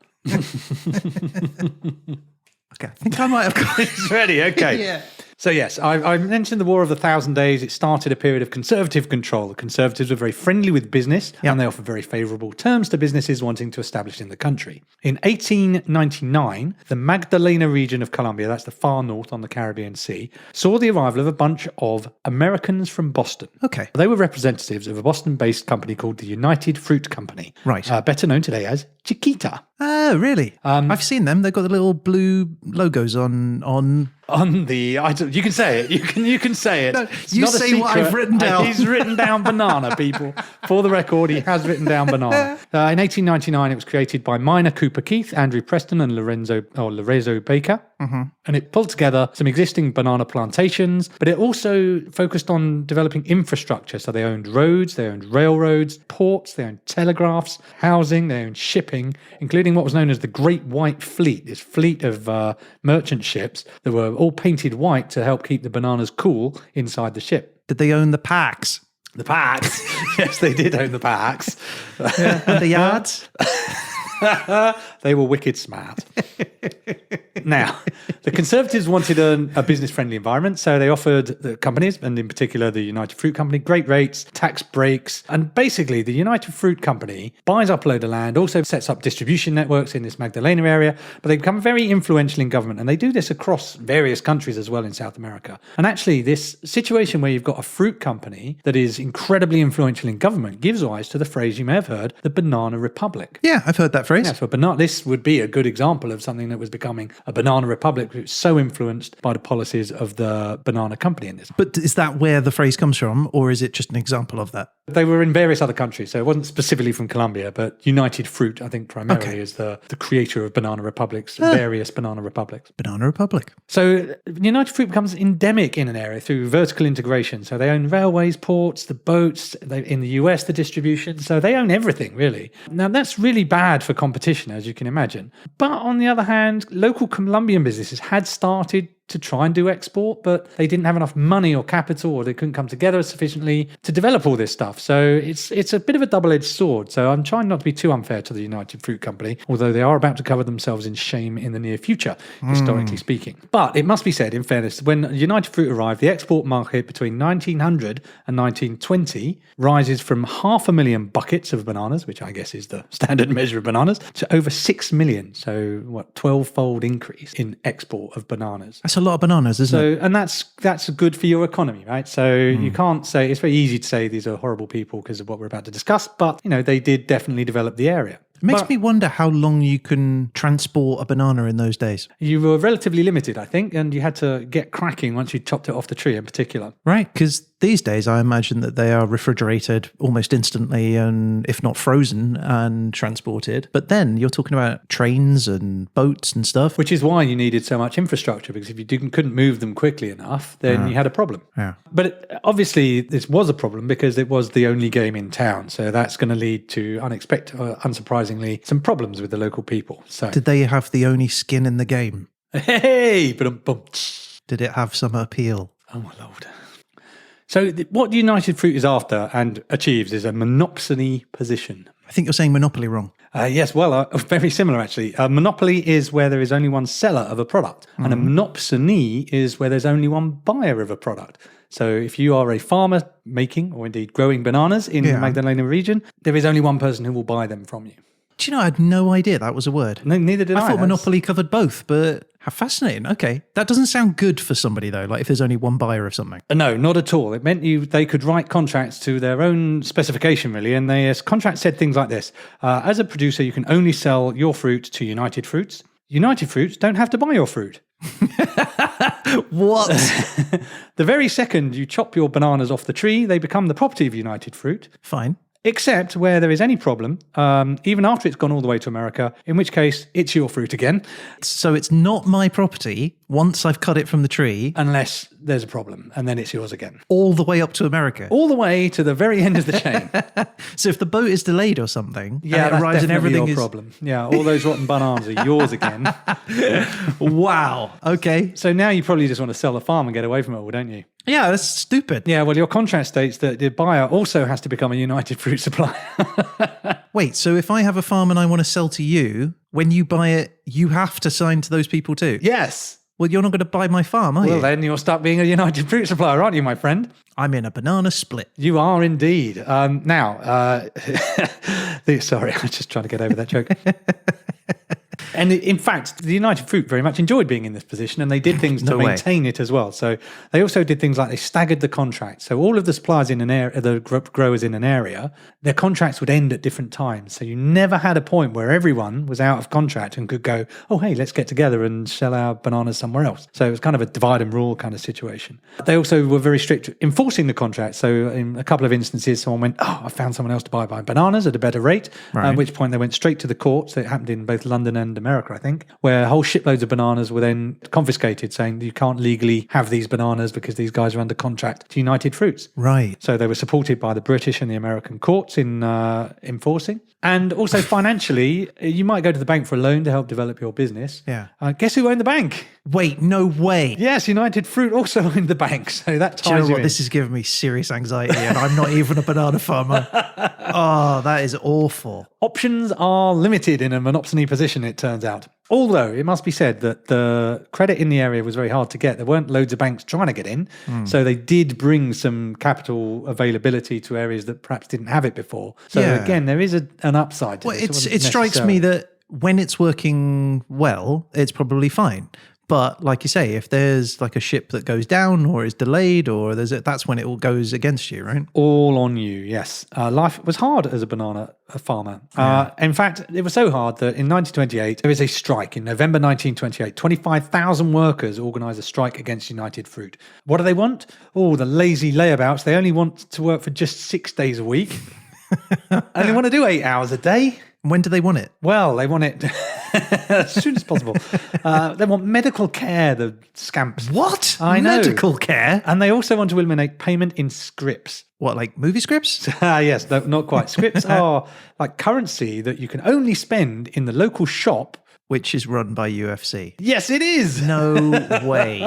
Okay, I think I might have got it. It's ready, okay. Yeah. So yes, I mentioned the War of the 1,000 Days. It started a period of conservative control. The Conservatives were very friendly with business, and they offered very favourable terms to businesses wanting to establish in the country. In 1899, the Magdalena region of Colombia, that's the far north on the Caribbean Sea, saw the arrival of a bunch of Americans from Boston. Okay. They were representatives of a Boston-based company called the United Fruit Company. Right. Better known today as Chiquita. Oh, really? I've seen them. They've got the little blue logos on the item. You can say it. You can say it. No, It's you not a say what secret. I've written down. He's written down banana, people. For the record, he has written down banana. In 1899, it was created by miner Cooper Keith, Andrew Preston, and Lorenzo Baker. Mm-hmm. And it pulled together some existing banana plantations, but it also focused on developing infrastructure. So they owned roads, they owned railroads, ports, they owned telegraphs, housing, they owned shipping, including what was known as the Great White Fleet, this fleet of merchant ships that were all painted white to help keep the bananas cool inside the ship. Did they own the packs? The packs? Yes, they did own the packs. And the yards? They were wicked smart. Now, the Conservatives wanted a business-friendly environment, so they offered the companies, and in particular the United Fruit Company, great rates, tax breaks, and basically the United Fruit Company buys up a load of land, also sets up distribution networks in this Magdalena area, but they become very influential in government, and they do this across various countries as well in South America. And actually, this situation where you've got a fruit company that is incredibly influential in government gives rise to the phrase you may have heard, the Banana Republic. Yeah, I've heard that phrase. Yeah, so this would be a good example of something that was becoming a a banana republic, which was so influenced by the policies of the banana company in this. But is that where the phrase comes from, or is it just an example of that? They were in various other countries, so it wasn't specifically from Colombia, but United Fruit, I think, primarily is the creator of banana republics, various banana republics. Banana Republic. So United Fruit becomes endemic in an area through vertical integration. So they own railways, ports, the boats, in the US, the distribution. So they own everything, really. Now, that's really bad for competition, as you can imagine. But on the other hand, local Colombian businesses had started to try and do export, but they didn't have enough money or capital, or they couldn't come together sufficiently to develop all this stuff. So it's a bit of a double-edged sword. So I'm trying not to be too unfair to the United Fruit Company, although they are about to cover themselves in shame in the near future, historically speaking. But it must be said, in fairness, when United Fruit arrived, the export market between 1900 and 1920 rises from 500,000 buckets of bananas, which I guess is the standard measure of bananas, to over 6 million. So 12-fold increase in export of bananas. That's a lot of bananas, isn't it? And that's good for your economy, right? So you can't say, it's very easy to say these are horrible people because of what we're about to discuss, but they did definitely develop the area. It makes me wonder how long you can transport a banana in those days. You were relatively limited, I think, and you had to get cracking once you chopped it off the tree in particular. Right, because these days I imagine that they are refrigerated almost instantly, and if not frozen and transported. But then you're talking about trains and boats and stuff. Which is why you needed so much infrastructure, because if you couldn't move them quickly enough, then you had a problem. Yeah. But obviously this was a problem because it was the only game in town. So that's going to lead to unsurprisingly, some problems with the local people. So Did they have the only skin in the game? hey, Did it have some appeal? Oh my Lord. So what United Fruit is after and achieves is a monopsony position. I think you're saying monopoly wrong. Yes, well, very similar actually. A monopoly is where there is only one seller of a product, and a monopsony is where there's only one buyer of a product. So if you are a farmer making or indeed growing bananas in the Magdalena region, there is only one person who will buy them from you. Do you know, I had no idea that was a word. No, neither did I. I thought monopoly covered both, but how fascinating. Okay. That doesn't sound good for somebody, though, like if there's only one buyer of something. No, not at all. It meant they could write contracts to their own specification, really, and the contract said things like this. As a producer, you can only sell your fruit to United Fruits. United Fruits don't have to buy your fruit. What? The very second you chop your bananas off the tree, they become the property of United Fruit. Fine. Except where there is any problem, even after it's gone all the way to America, in which case it's your fruit again. So it's not my property once I've cut it from the tree. Unless there's a problem, and then it's yours again. All the way up to America. All the way to the very end of the chain. So if the boat is delayed or something, yeah, and it arrives and everything your is... problem. Yeah, all those rotten bananas are yours again. Wow. Okay. So now you probably just want to sell the farm and get away from it all, don't you? Yeah, that's stupid. Yeah, well, your contract states that the buyer also has to become a United Fruit supplier. Wait, so if I have a farm and I want to sell to you, when you buy it, you have to sign to those people too? Yes. Well, you're not going to buy my farm, are you? Well, then you'll start being a United Fruit supplier, aren't you, my friend? I'm in a banana split. You are indeed. Sorry, I was just trying to get over that joke. And in fact, the United Fruit very much enjoyed being in this position, and they did things to maintain it as well. So they also did things like they staggered the contract. So all of the suppliers in an area, the growers in an area, their contracts would end at different times. So you never had a point where everyone was out of contract and could go, oh, hey, let's get together and sell our bananas somewhere else. So it was kind of a divide and rule kind of situation. They also were very strict enforcing the contract. So in a couple of instances, someone went, oh, I found someone else to buy my bananas at a better rate, at which point they went straight to the courts. It happened in both London and America, I think, where whole shitloads of bananas were then confiscated, saying that you can't legally have these bananas because these guys are under contract to United Fruits. Right. So they were supported by the British and the American courts in enforcing. And also financially, you might go to the bank for a loan to help develop your business. Yeah. Guess who owned the bank? Wait, no way. Yes, United Fruit also owned the bank. So that ties Do you know what? in. This is giving me serious anxiety, and I'm not even a banana farmer. Oh, that is awful. Options are limited in a monopsony position, it turns out. Although it must be said that the credit in the area was very hard to get. There weren't loads of banks trying to get in. So they did bring some capital availability to areas that perhaps didn't have it before. So again, there is an upside to this. It strikes me that when it's working well, it's probably fine. But like you say, if there's like a ship that goes down or is delayed or that's when it all goes against you, right? All on you, yes. Life was hard as a banana farmer. In fact, it was so hard that in 1928, there was a strike. In November 1928, 25,000 workers organised a strike against United Fruit. What do they want? Oh, the lazy layabouts. They only want to work for just 6 days a week. And they want to do 8 hours a day. When do they want it? Well, they want it as soon as possible. They want medical care, the scamps. What? I know. Medical care? And they also want to eliminate payment in scrips. What, like movie scripts? Yes, no, not quite. Scripts are like currency that you can only spend in the local shop. Which is run by UFC. Yes, it is. No way.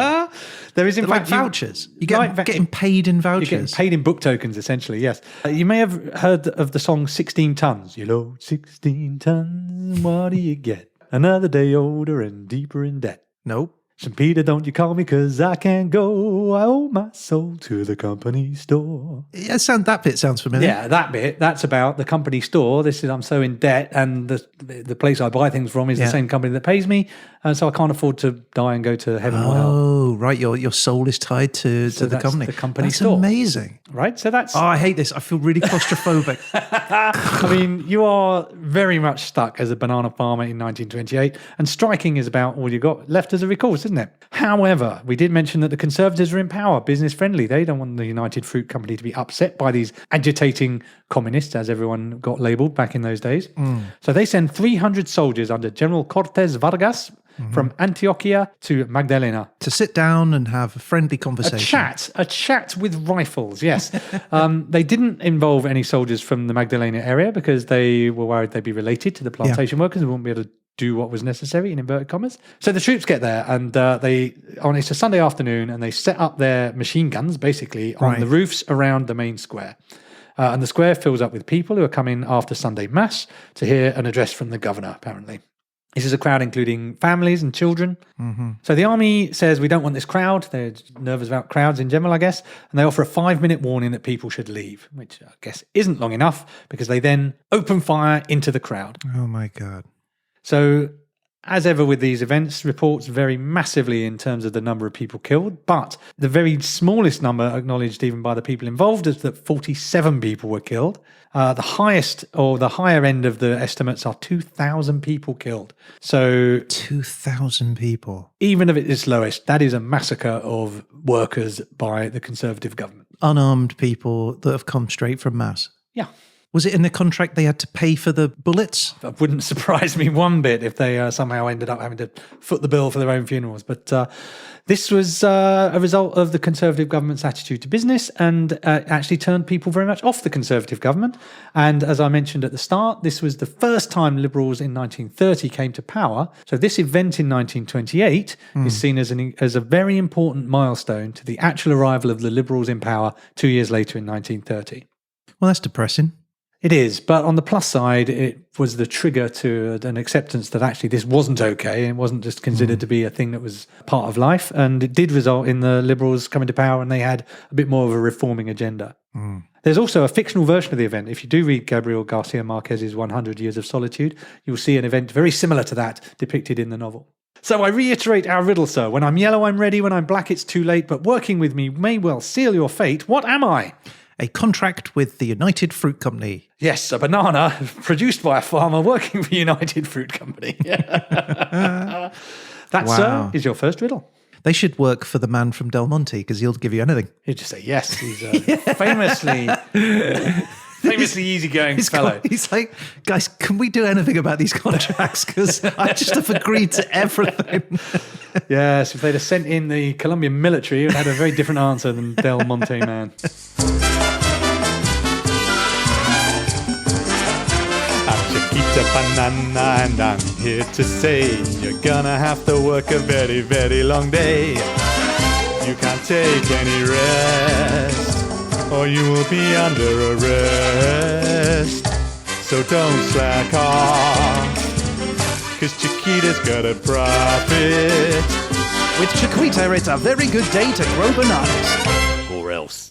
There is, in They're fact, like vouchers. You get getting paid in vouchers. You're getting paid in book tokens, essentially, yes. You may have heard of the song 16 Tons. You load 16 tons, what do you get? Another day older and deeper in debt. Nope. St. Peter, don't you call me, 'cause I can't go. I owe my soul to the company store. Yeah, that bit sounds familiar. Yeah, that bit. That's about the company store. This is, I'm so in debt, and the place I buy things from is the same company that pays me, and so I can't afford to die and go to heaven or hell. Oh, right. Your soul is tied to the company. The company that's store. Amazing. Right? So that's... Oh, I hate this. I feel really claustrophobic. I mean, you are very much stuck as a banana farmer in 1928, and striking is about all you got left as a recourse, isn't it? However, we did mention that the Conservatives are in power, business friendly. They don't want the United Fruit Company to be upset by these agitating communists, as everyone got labelled back in those days. So they send 300 soldiers under General Cortes Vargas from Antioquia to Magdalena. To sit down and have a friendly conversation. A chat with rifles, yes. They didn't involve any soldiers from the Magdalena area because they were worried they'd be related to the plantation workers and wouldn't be able to do what was necessary, in inverted commas. So the troops get there, and it's a Sunday afternoon, and they set up their machine guns, basically, on the roofs around the main square. And the square fills up with people who are coming after Sunday Mass to hear an address from the governor, apparently. This is a crowd including families and children. So the army says, we don't want this crowd. They're nervous about crowds in general, I guess. And they offer a 5-minute warning that people should leave, which I guess isn't long enough because they then open fire into the crowd. Oh, my God. So, as ever with these events, reports vary massively in terms of the number of people killed, but the very smallest number acknowledged even by the people involved is that 47 people were killed. The highest or the higher end of the estimates are 2,000 people killed. So 2,000 people. Even if it is lowest, that is a massacre of workers by the Conservative government. Unarmed people that have come straight from mass. Yeah. Was it in the contract they had to pay for the bullets? That wouldn't surprise me one bit if they somehow ended up having to foot the bill for their own funerals. But this was a result of the Conservative government's attitude to business and actually turned people very much off the Conservative government. And as I mentioned at the start, this was the first time Liberals in 1930 came to power. So this event in 1928 is seen as a very important milestone to the actual arrival of the Liberals in power 2 years later in 1930. Well, that's depressing. It is, but on the plus side, it was the trigger to an acceptance that actually this wasn't okay. It wasn't just considered to be a thing that was part of life. And it did result in the Liberals coming to power and they had a bit more of a reforming agenda. There's also a fictional version of the event. If you do read Gabriel Garcia Marquez's 100 Years of Solitude, you'll see an event very similar to that depicted in the novel. So I reiterate our riddle, sir. When I'm yellow, I'm ready. When I'm black, it's too late. But working with me may well seal your fate. What am I? A contract with the United Fruit Company. Yes, a banana produced by a farmer working for United Fruit Company. That, sir, is your first riddle. They should work for the man from Del Monte because he'll give you anything. He'd just say yes. He's famously easygoing fellow. He's like, guys, can we do anything about these contracts? Because I just have agreed to everything. Yes, if they'd have sent in the Colombian military, it would have had a very different answer than Del Monte man. Banana, and I'm here to say you're gonna have to work a very, very long day. You can't take any rest, or you will be under arrest. So don't slack off, 'cause Chiquita's got a profit. With Chiquita, it's a very good day to grow bananas. Or else.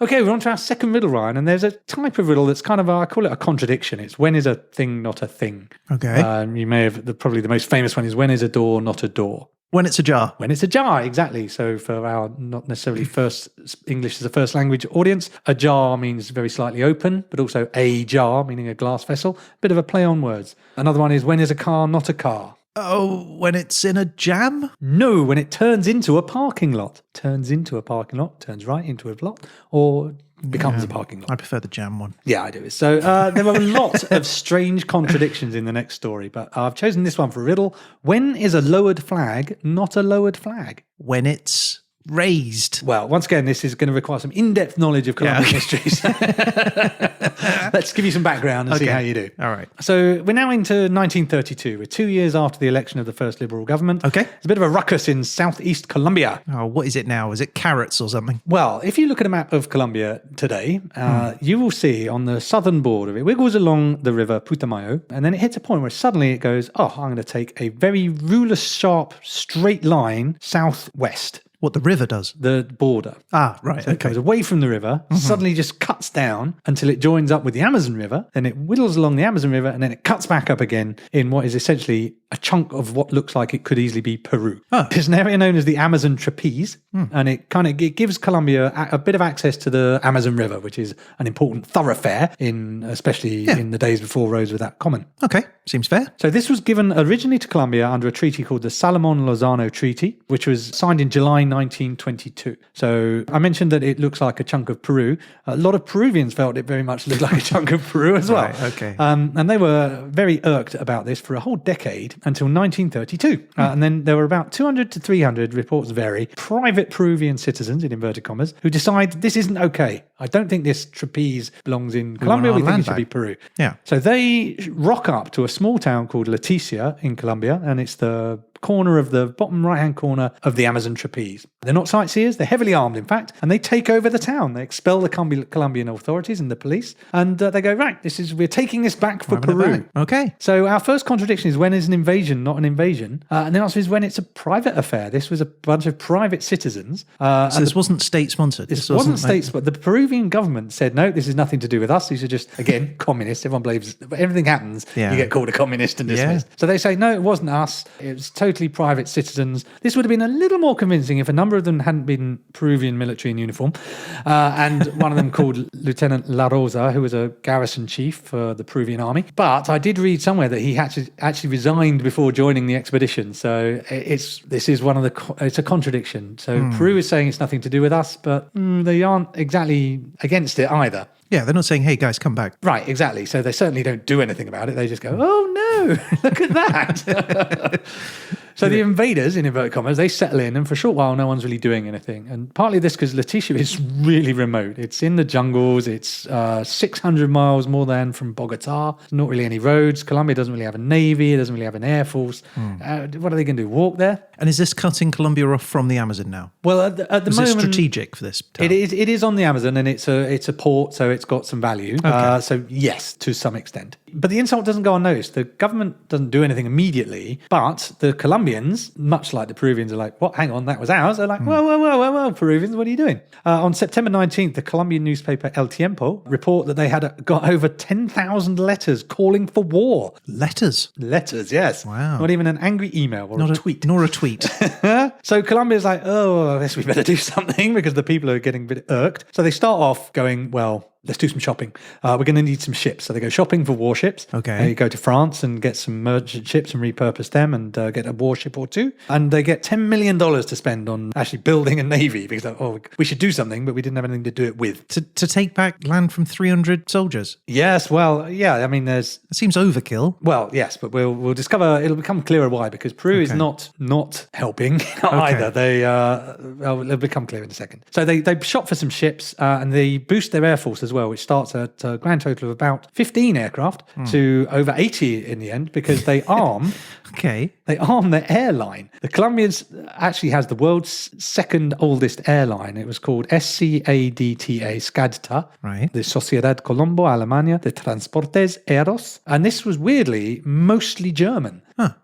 Okay, we're on to our second riddle, Ryan, and there's a type of riddle that's kind of, I call it a contradiction. It's when is a thing not a thing? Okay. You may have, probably the most famous one is when is a door not a door? When it's a jar. When it's a jar, exactly. So for our not necessarily first English as a first language audience, a jar means very slightly open, but also a jar, meaning a glass vessel. Bit of a play on words. Another one is when is a car not a car? Oh, when it's in a jam? No, when it turns into a parking lot. Turns into a parking lot, turns right into a lot, or becomes a parking lot. I prefer the jam one. Yeah, I do. So there are a lot of strange contradictions in the next story, but I've chosen this one for a riddle. When is a lowered flag not a lowered flag? When it's raised. Well, once again, this is going to require some in-depth knowledge of Colombian history. So let's give you some background and see how you do. All right. So we're now into 1932. We're 2 years after the election of the first Liberal government. Okay. It's a bit of a ruckus in southeast Colombia. Oh, what is it now? Is it carrots or something? Well, if you look at a map of Colombia today, you will see on the southern border, it wiggles along the river Putumayo, and then it hits a point where suddenly it goes, oh, I'm going to take a very ruler-sharp straight line southwest. What the river does? The border. Ah, right. So it goes away from the river, suddenly just cuts down until it joins up with the Amazon River, then it whittles along the Amazon River, and then it cuts back up again in what is essentially a chunk of what looks like it could easily be Peru. Oh. There's an area known as the Amazon Trapeze, and it gives Colombia a bit of access to the Amazon River, which is an important thoroughfare, especially in the days before roads were that common. Okay, seems fair. So this was given originally to Colombia under a treaty called the Salomon-Lozano Treaty, which was signed in July 1922. So I mentioned that it looks like a chunk of Peru. A lot of Peruvians felt it very much looked like a chunk of Peru as well. Right, okay. And they were very irked about this for a whole decade until 1932. And then there were about 200 to 300, reports vary, private Peruvian citizens, in inverted commas, who decide this isn't okay. I don't think this trapeze belongs in Colombia. our We think land it should back. be Peru. Yeah. So they rock up to a small town called Leticia in Colombia, and it's the corner of the bottom right-hand corner of the Amazon Trapeze. They're not sightseers, they're heavily armed, in fact, and they take over the town. They expel the Colombian authorities and the police, and they go, right, we're taking this back for Peru. Okay. So our first contradiction is when is an invasion not an invasion? And the answer is when it's a private affair. This was a bunch of private citizens. So this wasn't state-sponsored? This wasn't state-sponsored. The Peruvian government said, no, this is nothing to do with us. These are just, again, communists. Everyone believes everything happens, you get called a communist and dismissed. So they say, no, it wasn't us. It was totally private citizens. This would have been a little more convincing if a number of them hadn't been Peruvian military in uniform. And one of them called Lieutenant La Rosa, who was a garrison chief for the Peruvian army. But I did read somewhere that he actually resigned before joining the expedition. So it's a contradiction. So Peru is saying it's nothing to do with us, but they aren't exactly against it either. Yeah, they're not saying, hey, guys, come back. Right, exactly. So they certainly don't do anything about it. They just go, oh, no, look at that. So the invaders, in inverted commas, they settle in, and for a short while, no one's really doing anything. And partly this because Leticia is really remote. It's in the jungles. It's 600 miles more than from Bogota. There's not really any roads. Colombia doesn't really have a navy. It doesn't really have an air force. What are they going to do, walk there? And is this cutting Colombia off from the Amazon now? Well, at the Is moment... it strategic for this town? It is on the Amazon, and it's a port, so it's got some value. So yes, to some extent. But the insult doesn't go unnoticed. The government doesn't do anything immediately, but the Colombians, much like the Peruvians, are like, what? Hang on, that was ours. They're like, whoa, Peruvians, what are you doing? On September 19th, the Colombian newspaper El Tiempo report that they had got over 10,000 letters calling for war. Letters? Letters, yes. Wow. Not even an angry email or a tweet. Nor a tweet. So Colombia's like, oh, I guess we better do something because the people are getting a bit irked. So they start off going, well, let's do some shopping. We're going to need some ships. So they go shopping for warships. Okay. They go to France and get some merchant ships and repurpose them and get a warship or two. And they get $10 million to spend on actually building a navy because, we should do something, but we didn't have anything to do it with. To take back land from 300 soldiers? Yes, well, yeah, I mean, It seems overkill. Well, yes, but we'll discover, it'll become clearer why, because Peru is not helping either. It'll become clear in a second. So they shop for some ships and they boost their air force as well, which starts at a grand total of about 15 aircraft to over 80 in the end, because they arm They armed their airline. The Colombians actually has the world's second oldest airline. It was called SCADTA, Right. the Sociedad Colombo Alemania de Transportes Aéreos. And this was weirdly mostly German.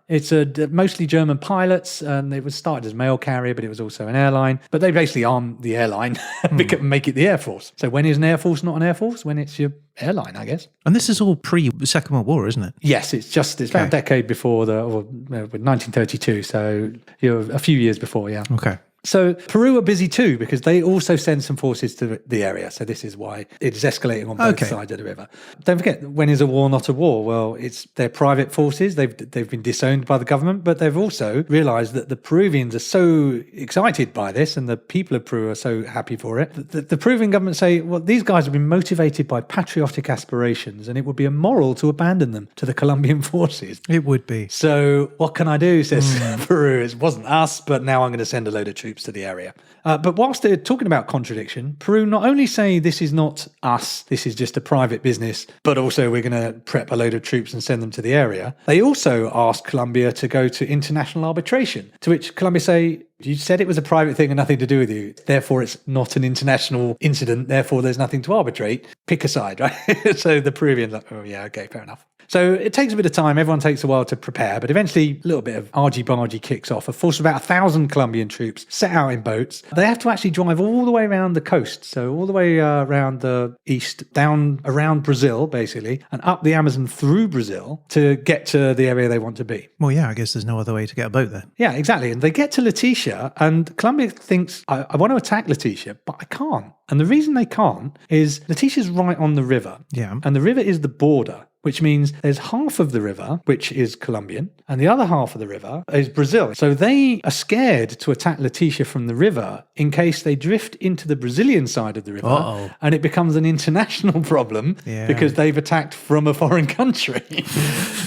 It's mostly German pilots, and it was started as mail carrier, but it was also an airline. But they basically armed the airline and make it the Air Force. So when is an Air Force not an Air Force? When it's your airline, I guess. And this is all pre-Second World War, isn't it? Yes, it's about a decade before 1932, so a few years before, yeah. Okay. So Peru are busy too because they also send some forces to the area. So this is why it is escalating on both sides of the river. Don't forget, when is a war not a war? Well, it's their private forces. They've been disowned by the government, but they've also realised that the Peruvians are so excited by this, and the people of Peru are so happy for it. The Peruvian government say, well, these guys have been motivated by patriotic aspirations, and it would be immoral to abandon them to the Colombian forces. It would be. So what can I do, says Peru. It wasn't us, but now I'm going to send a load of troops to the area. But whilst they're talking about contradiction, Peru not only say this is not us, this is just a private business, but also we're going to prep a load of troops and send them to the area. They also ask Colombia to go to international arbitration, to which Colombia say, you said it was a private thing and nothing to do with you. Therefore, it's not an international incident. Therefore, there's nothing to arbitrate. Pick a side, right? So the Peruvians are like, oh, yeah, okay, fair enough. So it takes a bit of time. Everyone takes a while to prepare, but eventually a little bit of argy-bargy kicks off. A force of about 1,000 Colombian troops set out in boats. They have to actually drive all the way around the coast, so all the way around the east, down around Brazil, basically, and up the Amazon through Brazil to get to the area they want to be. Well, yeah, I guess there's no other way to get a boat there. Yeah, exactly. And they get to Leticia, and Colombia thinks, I want to attack Leticia, but I can't. And the reason they can't is Leticia's right on the river. Yeah. And the river is the border, which means there's half of the river, which is Colombian, and the other half of the river is Brazil. So they are scared to attack Leticia from the river in case they drift into the Brazilian side of the river, and it becomes an international problem because they've attacked from a foreign country.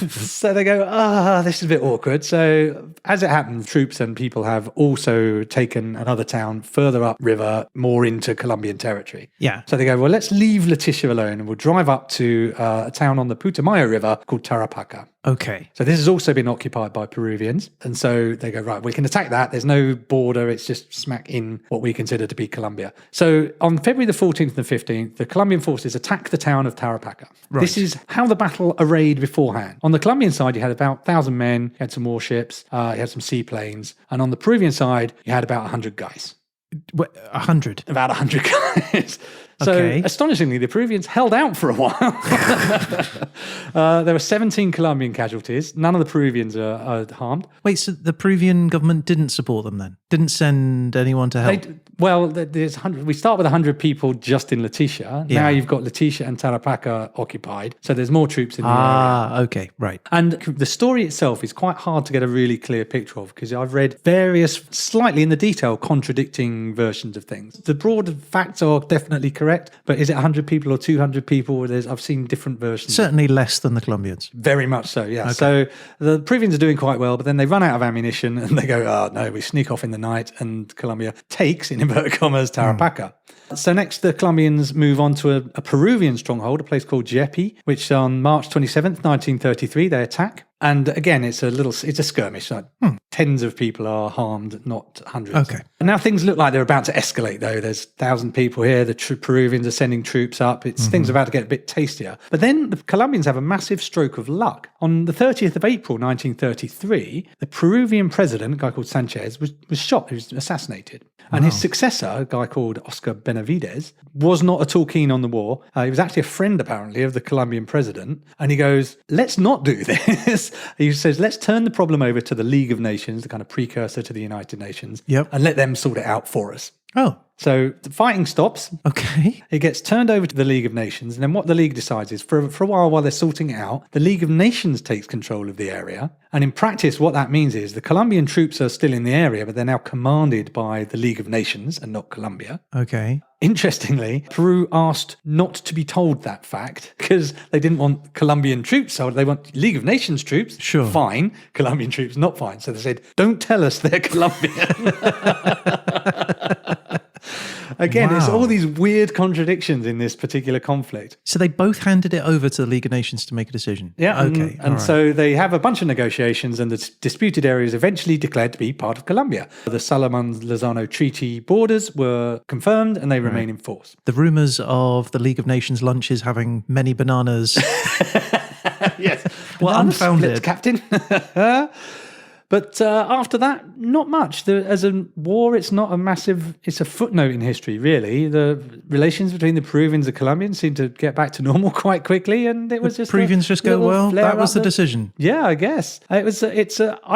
So they go, this is a bit awkward. So as it happens, troops and people have also taken another town further up river, more into Colombian territory. Yeah. So they go, well, let's leave Leticia alone and we'll drive up to a town on the Putumayo River called Tarapacá. Okay. So this has also been occupied by Peruvians. And so they go, right, we can attack that. There's no border. It's just smack in what we consider to be Colombia. So on February the 14th and 15th, the Colombian forces attack the town of Tarapacá. Right. This is how the battle arrayed beforehand. On the Colombian side, you had about 1,000 men, you had some warships, you had some seaplanes. And on the Peruvian side, you had about 100 guys. 100? About 100 guys. So Okay. astonishingly, the Peruvians held out for a while. There were 17 Colombian casualties. None of the Peruvians are harmed. Wait, so the Peruvian government didn't support them then? Didn't send anyone to help? There's 100. We start with 100 people just in Leticia. Yeah. Now you've got Leticia and Tarapacá occupied. So there's more troops in the area. Okay, right. And the story itself is quite hard to get a really clear picture of because I've read various, slightly in the detail, contradicting versions of things. The broad facts are definitely correct, but is it 100 people or 200 people? I've seen different versions. Certainly less than the Colombians. Very much so, yeah. Okay. So the Peruvians are doing quite well, but then they run out of ammunition and they go, oh no, we sneak off in the night, and Colombia takes, in inverted commas, Tarapacá. So next, the Colombians move on to a Peruvian stronghold, a place called HHE, which on March 27th, 1933, they attack. And again, it's a skirmish. Like tens of people are harmed, not hundreds. Okay. And now things look like they're about to escalate, though. There's 1,000 people here. The Peruvians are sending troops up. Things are about to get a bit tastier. But then the Colombians have a massive stroke of luck. On the 30th of April, 1933, the Peruvian president, a guy called Sanchez, was shot. He was assassinated. And his successor, a guy called Oscar Benavides, was not at all keen on the war. He was actually a friend, apparently, of the Colombian president. And he goes, let's not do this. He says, let's turn the problem over to the League of Nations, the kind of precursor to the United Nations, and let them sort it out for us. Oh. So the fighting stops. Okay. It gets turned over to the League of Nations. And then what the League decides is for a while they're sorting it out, the League of Nations takes control of the area. And in practice, what that means is the Colombian troops are still in the area, but they're now commanded by the League of Nations and not Colombia. Okay. Interestingly, Peru asked not to be told that fact because they didn't want Colombian troops. So they want League of Nations troops. Sure. Fine. Colombian troops, not fine. So they said, don't tell us they're Colombian. Again, it's Wow. all these weird contradictions in this particular conflict. So they both handed it over to the League of Nations to make a decision. Yeah, Okay. and so they have a bunch of negotiations, and the disputed area is eventually declared to be part of Colombia. The Salamanca-Lozano Treaty borders were confirmed, and they remain in force. the rumours of the League of Nations lunches having many bananas Yes, were Banana unfounded. splits, Captain. But after that, not much. As a war, it's not a massive, it's a footnote in history, really. The relations between the Peruvians and Colombians seemed to get back to normal quite quickly, and it was just Peruvians just go, well, that was the decision. Yeah, I guess. I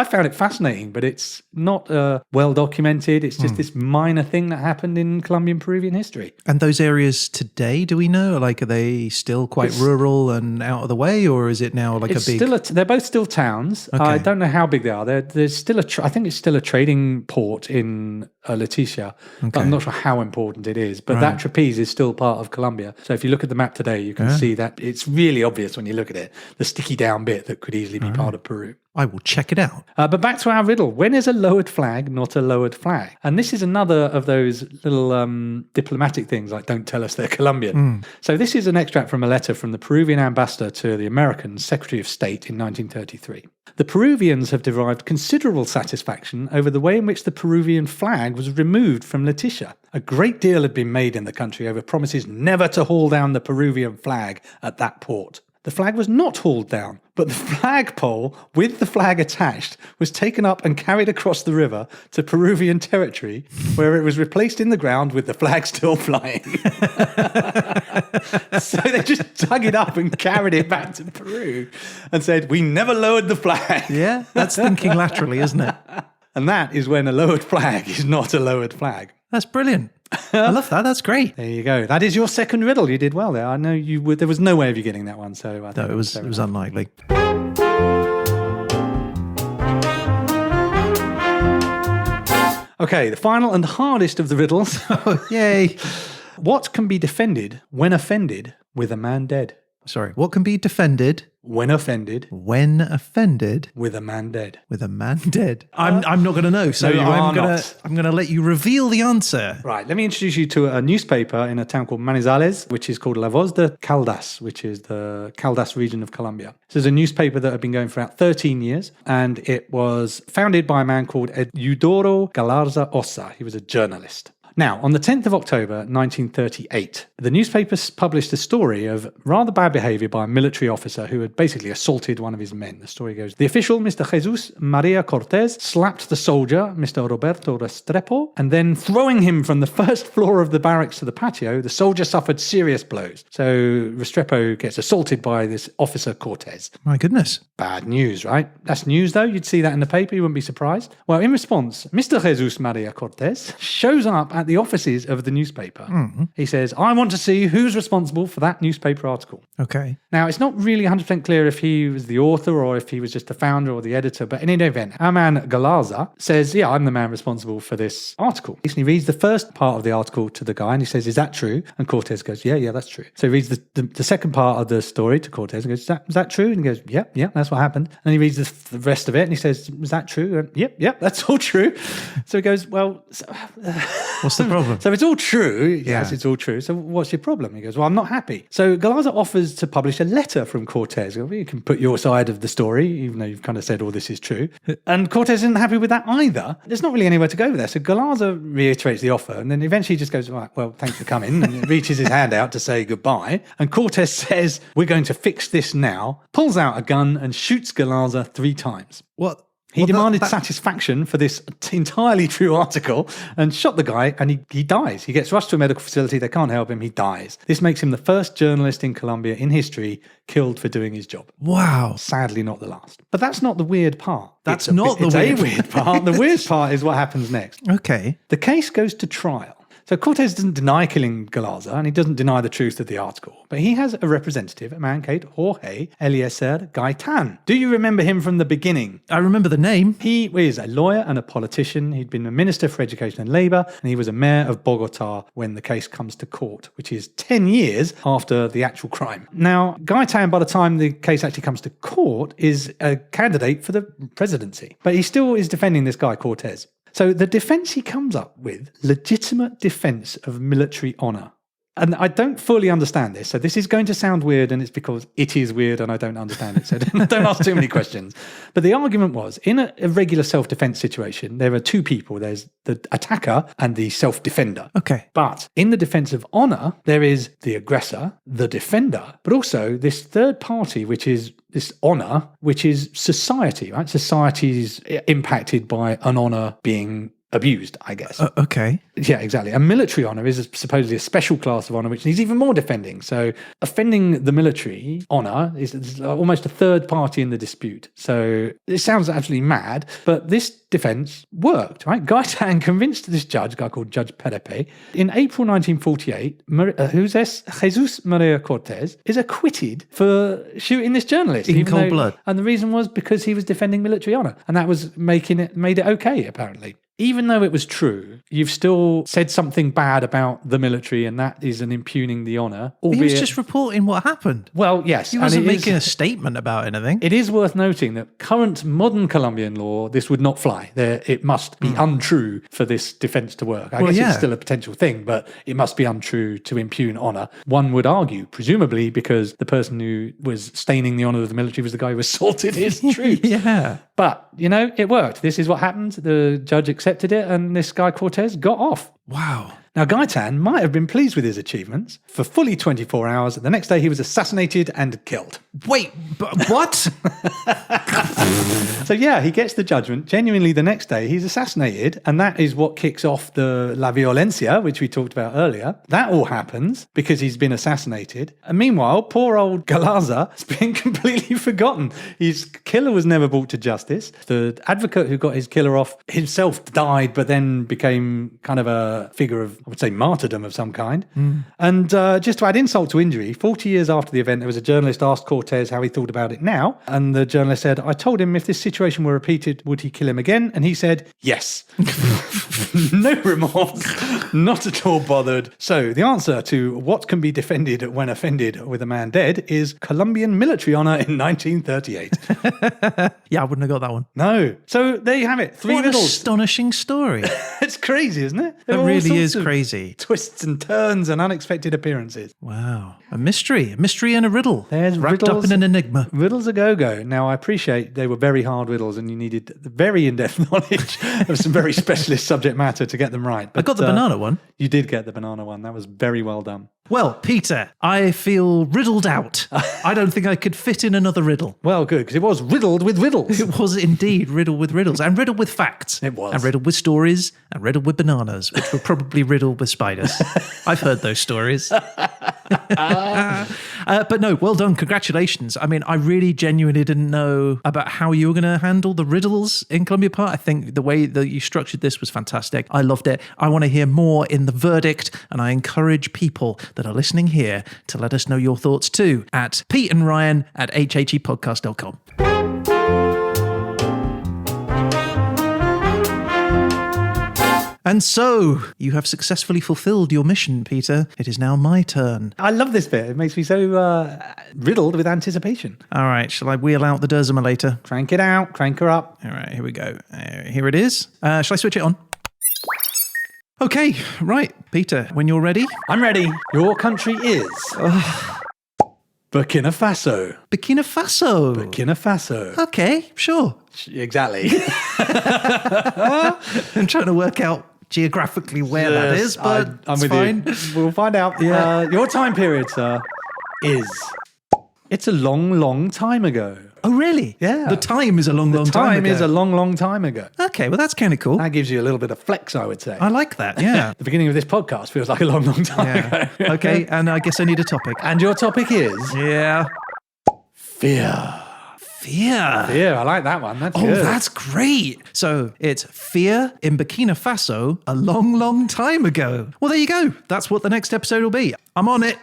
found it fascinating, but it's not well documented. It's just this minor thing that happened in Colombian Peruvian history. And those areas today, do we know? Like, are they still quite rural and out of the way, or is it now like It's a big... still they're both still towns. Okay. I don't know how big they are. There's still I think it's still a trading port in Leticia, but I'm not sure how important it is. But that trapeze is still part of Colombia. So if you look at the map today, you can see that it's really obvious when you look at it, the sticky down bit that could easily be part of Peru. I will check it out. But back to our riddle. When is a lowered flag not a lowered flag? And this is another of those little diplomatic things like don't tell us they're Colombian. So this is an extract from a letter from the Peruvian ambassador to the American Secretary of State in 1933. The Peruvians have derived considerable satisfaction over the way in which the Peruvian flag was removed from Leticia. A great deal had been made in the country over promises never to haul down the Peruvian flag at that port. The flag was not hauled down, but the flagpole with the flag attached was taken up and carried across the river to Peruvian territory, where it was replaced in the ground with the flag still flying. So they just dug it up and carried it back to Peru and said, we never lowered the flag. Yeah, that's thinking laterally, isn't it? And that is when a lowered flag is not a lowered flag. That's brilliant. I love that. That's great. There you go. That is your second riddle. You did well there. I know you would. There was no way of you getting that one. So I think No, it was unlikely. Okay, the final and hardest of the riddles. Yay. What can be defended when offended with a man dead? Sorry. What can be defended When offended when offended with a man dead. with a man dead? I'm not going to know, so No, you are I'm going to let you reveal the answer. Right, let me introduce you to a newspaper in a town called Manizales, which is called La Voz de Caldas, which is the Caldas region of Colombia. This is a newspaper that had been going for about 13 years, and it was founded by a man called Eudoro Galarza Ossa. He was a journalist. Now, on the 10th of October, 1938, the newspaper published a story of rather bad behavior by a military officer who had basically assaulted one of his men. The story goes, the official, Mr. Jesus Maria Cortez, slapped the soldier, Mr. Roberto Restrepo, and then throwing him from the first floor of the barracks to the patio, the soldier suffered serious blows. So Restrepo gets assaulted by this officer Cortez. My goodness. Bad news, right? That's news, though. You'd see that in the paper. You wouldn't be surprised. Well, in response, Mr. Jesus Maria Cortez shows up at the offices of the newspaper. He says, I want to see who's responsible for that newspaper article. Okay. Now, it's not really 100% clear if he was the author or if he was just the founder or the editor, but in any event, our man Galarza says, yeah, I'm the man responsible for this article. He reads the first part of the article to the guy and he says, is that true? And Cortez goes, yeah, that's true. So he reads the second part of the story to Cortez and goes, is that true? And he goes, yeah, that's what happened. And he reads the rest of it and he says, is that true? And, yep, that's all true. So he goes, well... What's the problem? So it's all true. Yes, it's all true. So what's your problem? He goes, well, I'm not happy. So Galarza offers to publish a letter from Cortez. Well, you can put your side of the story, even though you've kind of said all this is true. And Cortez isn't happy with that either. There's not really anywhere to go there. So Galarza reiterates the offer and then eventually just goes, right, well, thanks for coming. And reaches his hand out to say goodbye. And Cortez says, we're going to fix this now, pulls out a gun and shoots Galarza 3 times. What? He demanded satisfaction for this entirely true article and shot the guy and he dies. He gets rushed to a medical facility. They can't help him. He dies. This makes him the first journalist in Colombia in history killed for doing his job. Wow. Sadly, not the last. But that's not the weird part. That's It's not the it's weird a weird part. The weird part is what happens next. Okay. The case goes to trial. So Cortez doesn't deny killing Galarza and he doesn't deny the truth of the article, but he has a representative, a man called Jorge Eliezer Gaitan. Do you remember him from the beginning? I remember the name. He is a lawyer and a politician. He'd been a minister for education and labour, and he was a mayor of Bogota when the case comes to court, which is 10 years after the actual crime. Now, Gaitan, by the time the case actually comes to court, is a candidate for the presidency, but he still is defending this guy, Cortez. So the defense he comes up with, legitimate defense of military honor. And I don't fully understand this. So this is going to sound weird, and it's because it is weird and I don't understand it. So don't ask too many questions. But the argument was, in a regular self-defense situation, there are two people. There's the attacker and the self-defender. Okay. But in the defense of honor, there is the aggressor, the defender, but also this third party, which is this honor, which is society, right? Society's impacted by an honor being abused, I guess. Okay. Yeah, exactly. And military honor is supposedly a special class of honor, which needs even more defending. So offending the military honor is almost a third party in the dispute. So it sounds absolutely mad, but this defense worked, right? Gaitan convinced this judge, a guy called Judge Perepe, in April 1948, who's this? Jesus Maria Cortez is acquitted for shooting this journalist. In cold blood. And the reason was because he was defending military honor. And that was made it okay, apparently. Even though it was true, you've still said something bad about the military, and that is an impugning the honour. He was just reporting what happened. Well, yes. He wasn't making a statement about anything. It is worth noting that current modern Colombian law, this would not fly. It must be untrue for this defence to work. I guess it's still a potential thing, but it must be untrue to impugn honour. One would argue, presumably because the person who was staining the honour of the military was the guy who assaulted his troops. Yeah. But, it worked. This is what happened. The judge accepted it, and this guy Cortez got off. Wow. Now, Gaitan might have been pleased with his achievements. For fully 24 hours, the next day he was assassinated and killed. Wait, but what? So yeah, he gets the judgment. Genuinely, the next day he's assassinated, and that is what kicks off the La Violencia, which we talked about earlier. That all happens because he's been assassinated. And meanwhile, poor old Galaza has been completely forgotten. His killer was never brought to justice. The advocate who got his killer off himself died, but then became kind of a figure of, I would say, martyrdom of some kind. And just to add insult to injury, 40 years after the event, there was a journalist asked Cortez how he thought about it now. And the journalist said, I told him if this situation were repeated, would he kill him again? And he said, yes. No remorse, not at all bothered. So the answer to what can be defended when offended with a man dead is Colombian military honor in 1938. Yeah, I wouldn't have got that one. No. So there you have it. Three What an riddles. astonishing story. It's crazy, isn't it? It There are all really sorts is of crazy. Twists and turns and unexpected appearances. Wow. A mystery and a riddle. There's wrapped riddles, up in an enigma. Riddles a go-go. Now, I appreciate they were very hard riddles and you needed very in-depth knowledge of some very specialist subject matter to get them right. But, I got the banana one. You did get the banana one. That was very well done. Well, Peter, I feel riddled out. I don't think I could fit in another riddle. Well, good, because it was riddled with riddles. It was indeed riddled with riddles, and riddled with facts. It was. And riddled with stories, and riddled with bananas, which were probably riddled with spiders. I've heard those stories. But no, well done. Congratulations. I mean, I really genuinely didn't know about how you were going to handle the riddles in Colombia part. I think the way that you structured this was fantastic. I loved it. I want to hear more in the verdict, and I encourage people that are listening here to let us know your thoughts too at Pete and Ryan at HHEpodcast.com. And so, you have successfully fulfilled your mission, Peter. It is now my turn. I love this bit. It makes me so riddled with anticipation. All right, shall I wheel out the Derzelation? Crank it out. Crank her up. All right, here we go. Here it is. Shall I switch it on? Okay, right, Peter, when you're ready. I'm ready. Your country is... Burkina Faso. Burkina Faso. Burkina Faso. Okay, sure. Exactly. I'm trying to work out geographically where that is, but I'm it's with fine. you. We'll find out. Yeah. Your time period, sir, is... It's a long, long time ago. Oh, really? Yeah. The time is a long, long time Time ago. is a long, long time ago. Okay, well, that's kind of cool. That gives you a little bit of flex, I would say. I like that, yeah. The beginning of this podcast feels like a long, long time Yeah. ago. Okay, and I guess I need a topic. And your topic is... Yeah. Fear. Fear. Fear, I like that one. That's Oh, good. that's great. So it's fear in Burkina Faso a long, long time ago. Well, there you go. That's what the next episode will be. I'm on it.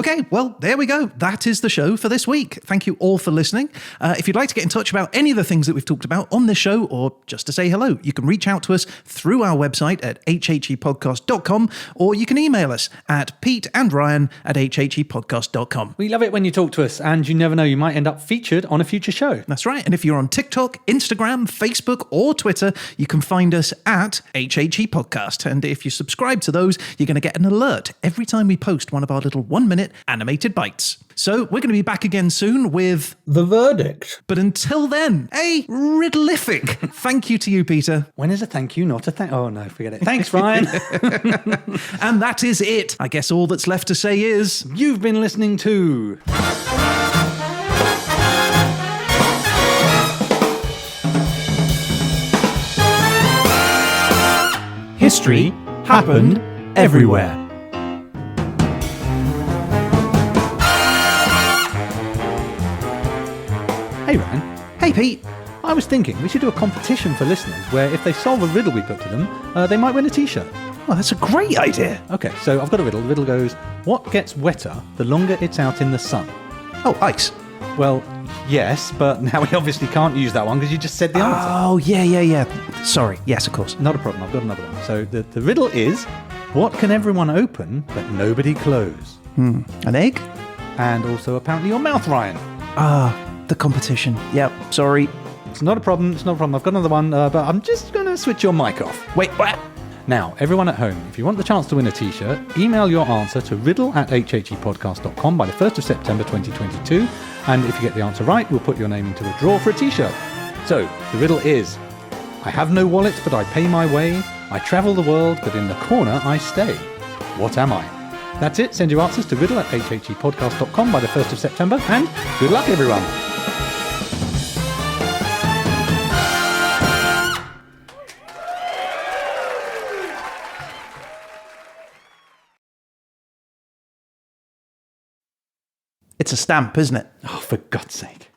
Okay, well, there we go. That is the show for this week. Thank you all for listening. If you'd like to get in touch about any of the things that we've talked about on this show, or just to say hello, you can reach out to us through our website at HHEpodcast.com, or you can email us at peteandryan@HHEpodcast.com. We love it when you talk to us, and you never know, you might end up featured on a future show. That's right. And if you're on TikTok, Instagram, Facebook, or Twitter, you can find us at HHE Podcast. And if you subscribe to those, you're going to get an alert every time we post one of our little 1-minute animated bites. So we're going to be back again soon with The Verdict. But until then, a riddleific thank you to you, Peter. When is a thank you not a thank? Oh no, forget it. Thanks, Ryan. And that is it. I guess all that's left to say is... You've been listening to... History happened everywhere. Hey, Ryan. Hey, Pete. I was thinking we should do a competition for listeners where if they solve a riddle we put to them, they might win a t-shirt. Well, that's a great idea. Okay, so I've got a riddle. The riddle goes, what gets wetter the longer it's out in the sun? Oh, ice. Well, yes, but now we obviously can't use that one because you just said the answer. Oh, yeah. Sorry. Yes, of course. Not a problem. I've got another one. So the riddle is, what can everyone open but nobody close? An egg? And also apparently your mouth, Ryan. The competition. Yep, sorry. It's not a problem. I've got another one, but I'm just going to switch your mic off. Wait, what? Now, everyone at home, if you want the chance to win a t-shirt, email your answer to riddle@HHEpodcast.com by the 1st of September 2022. And if you get the answer right, we'll put your name into a draw for a t-shirt. So, the riddle is, I have no wallet, but I pay my way. I travel the world, but in the corner I stay. What am I? That's it. Send your answers to riddle@HHEpodcast.com by the 1st of September. And good luck, everyone. It's a stamp, isn't it? Oh, for God's sake.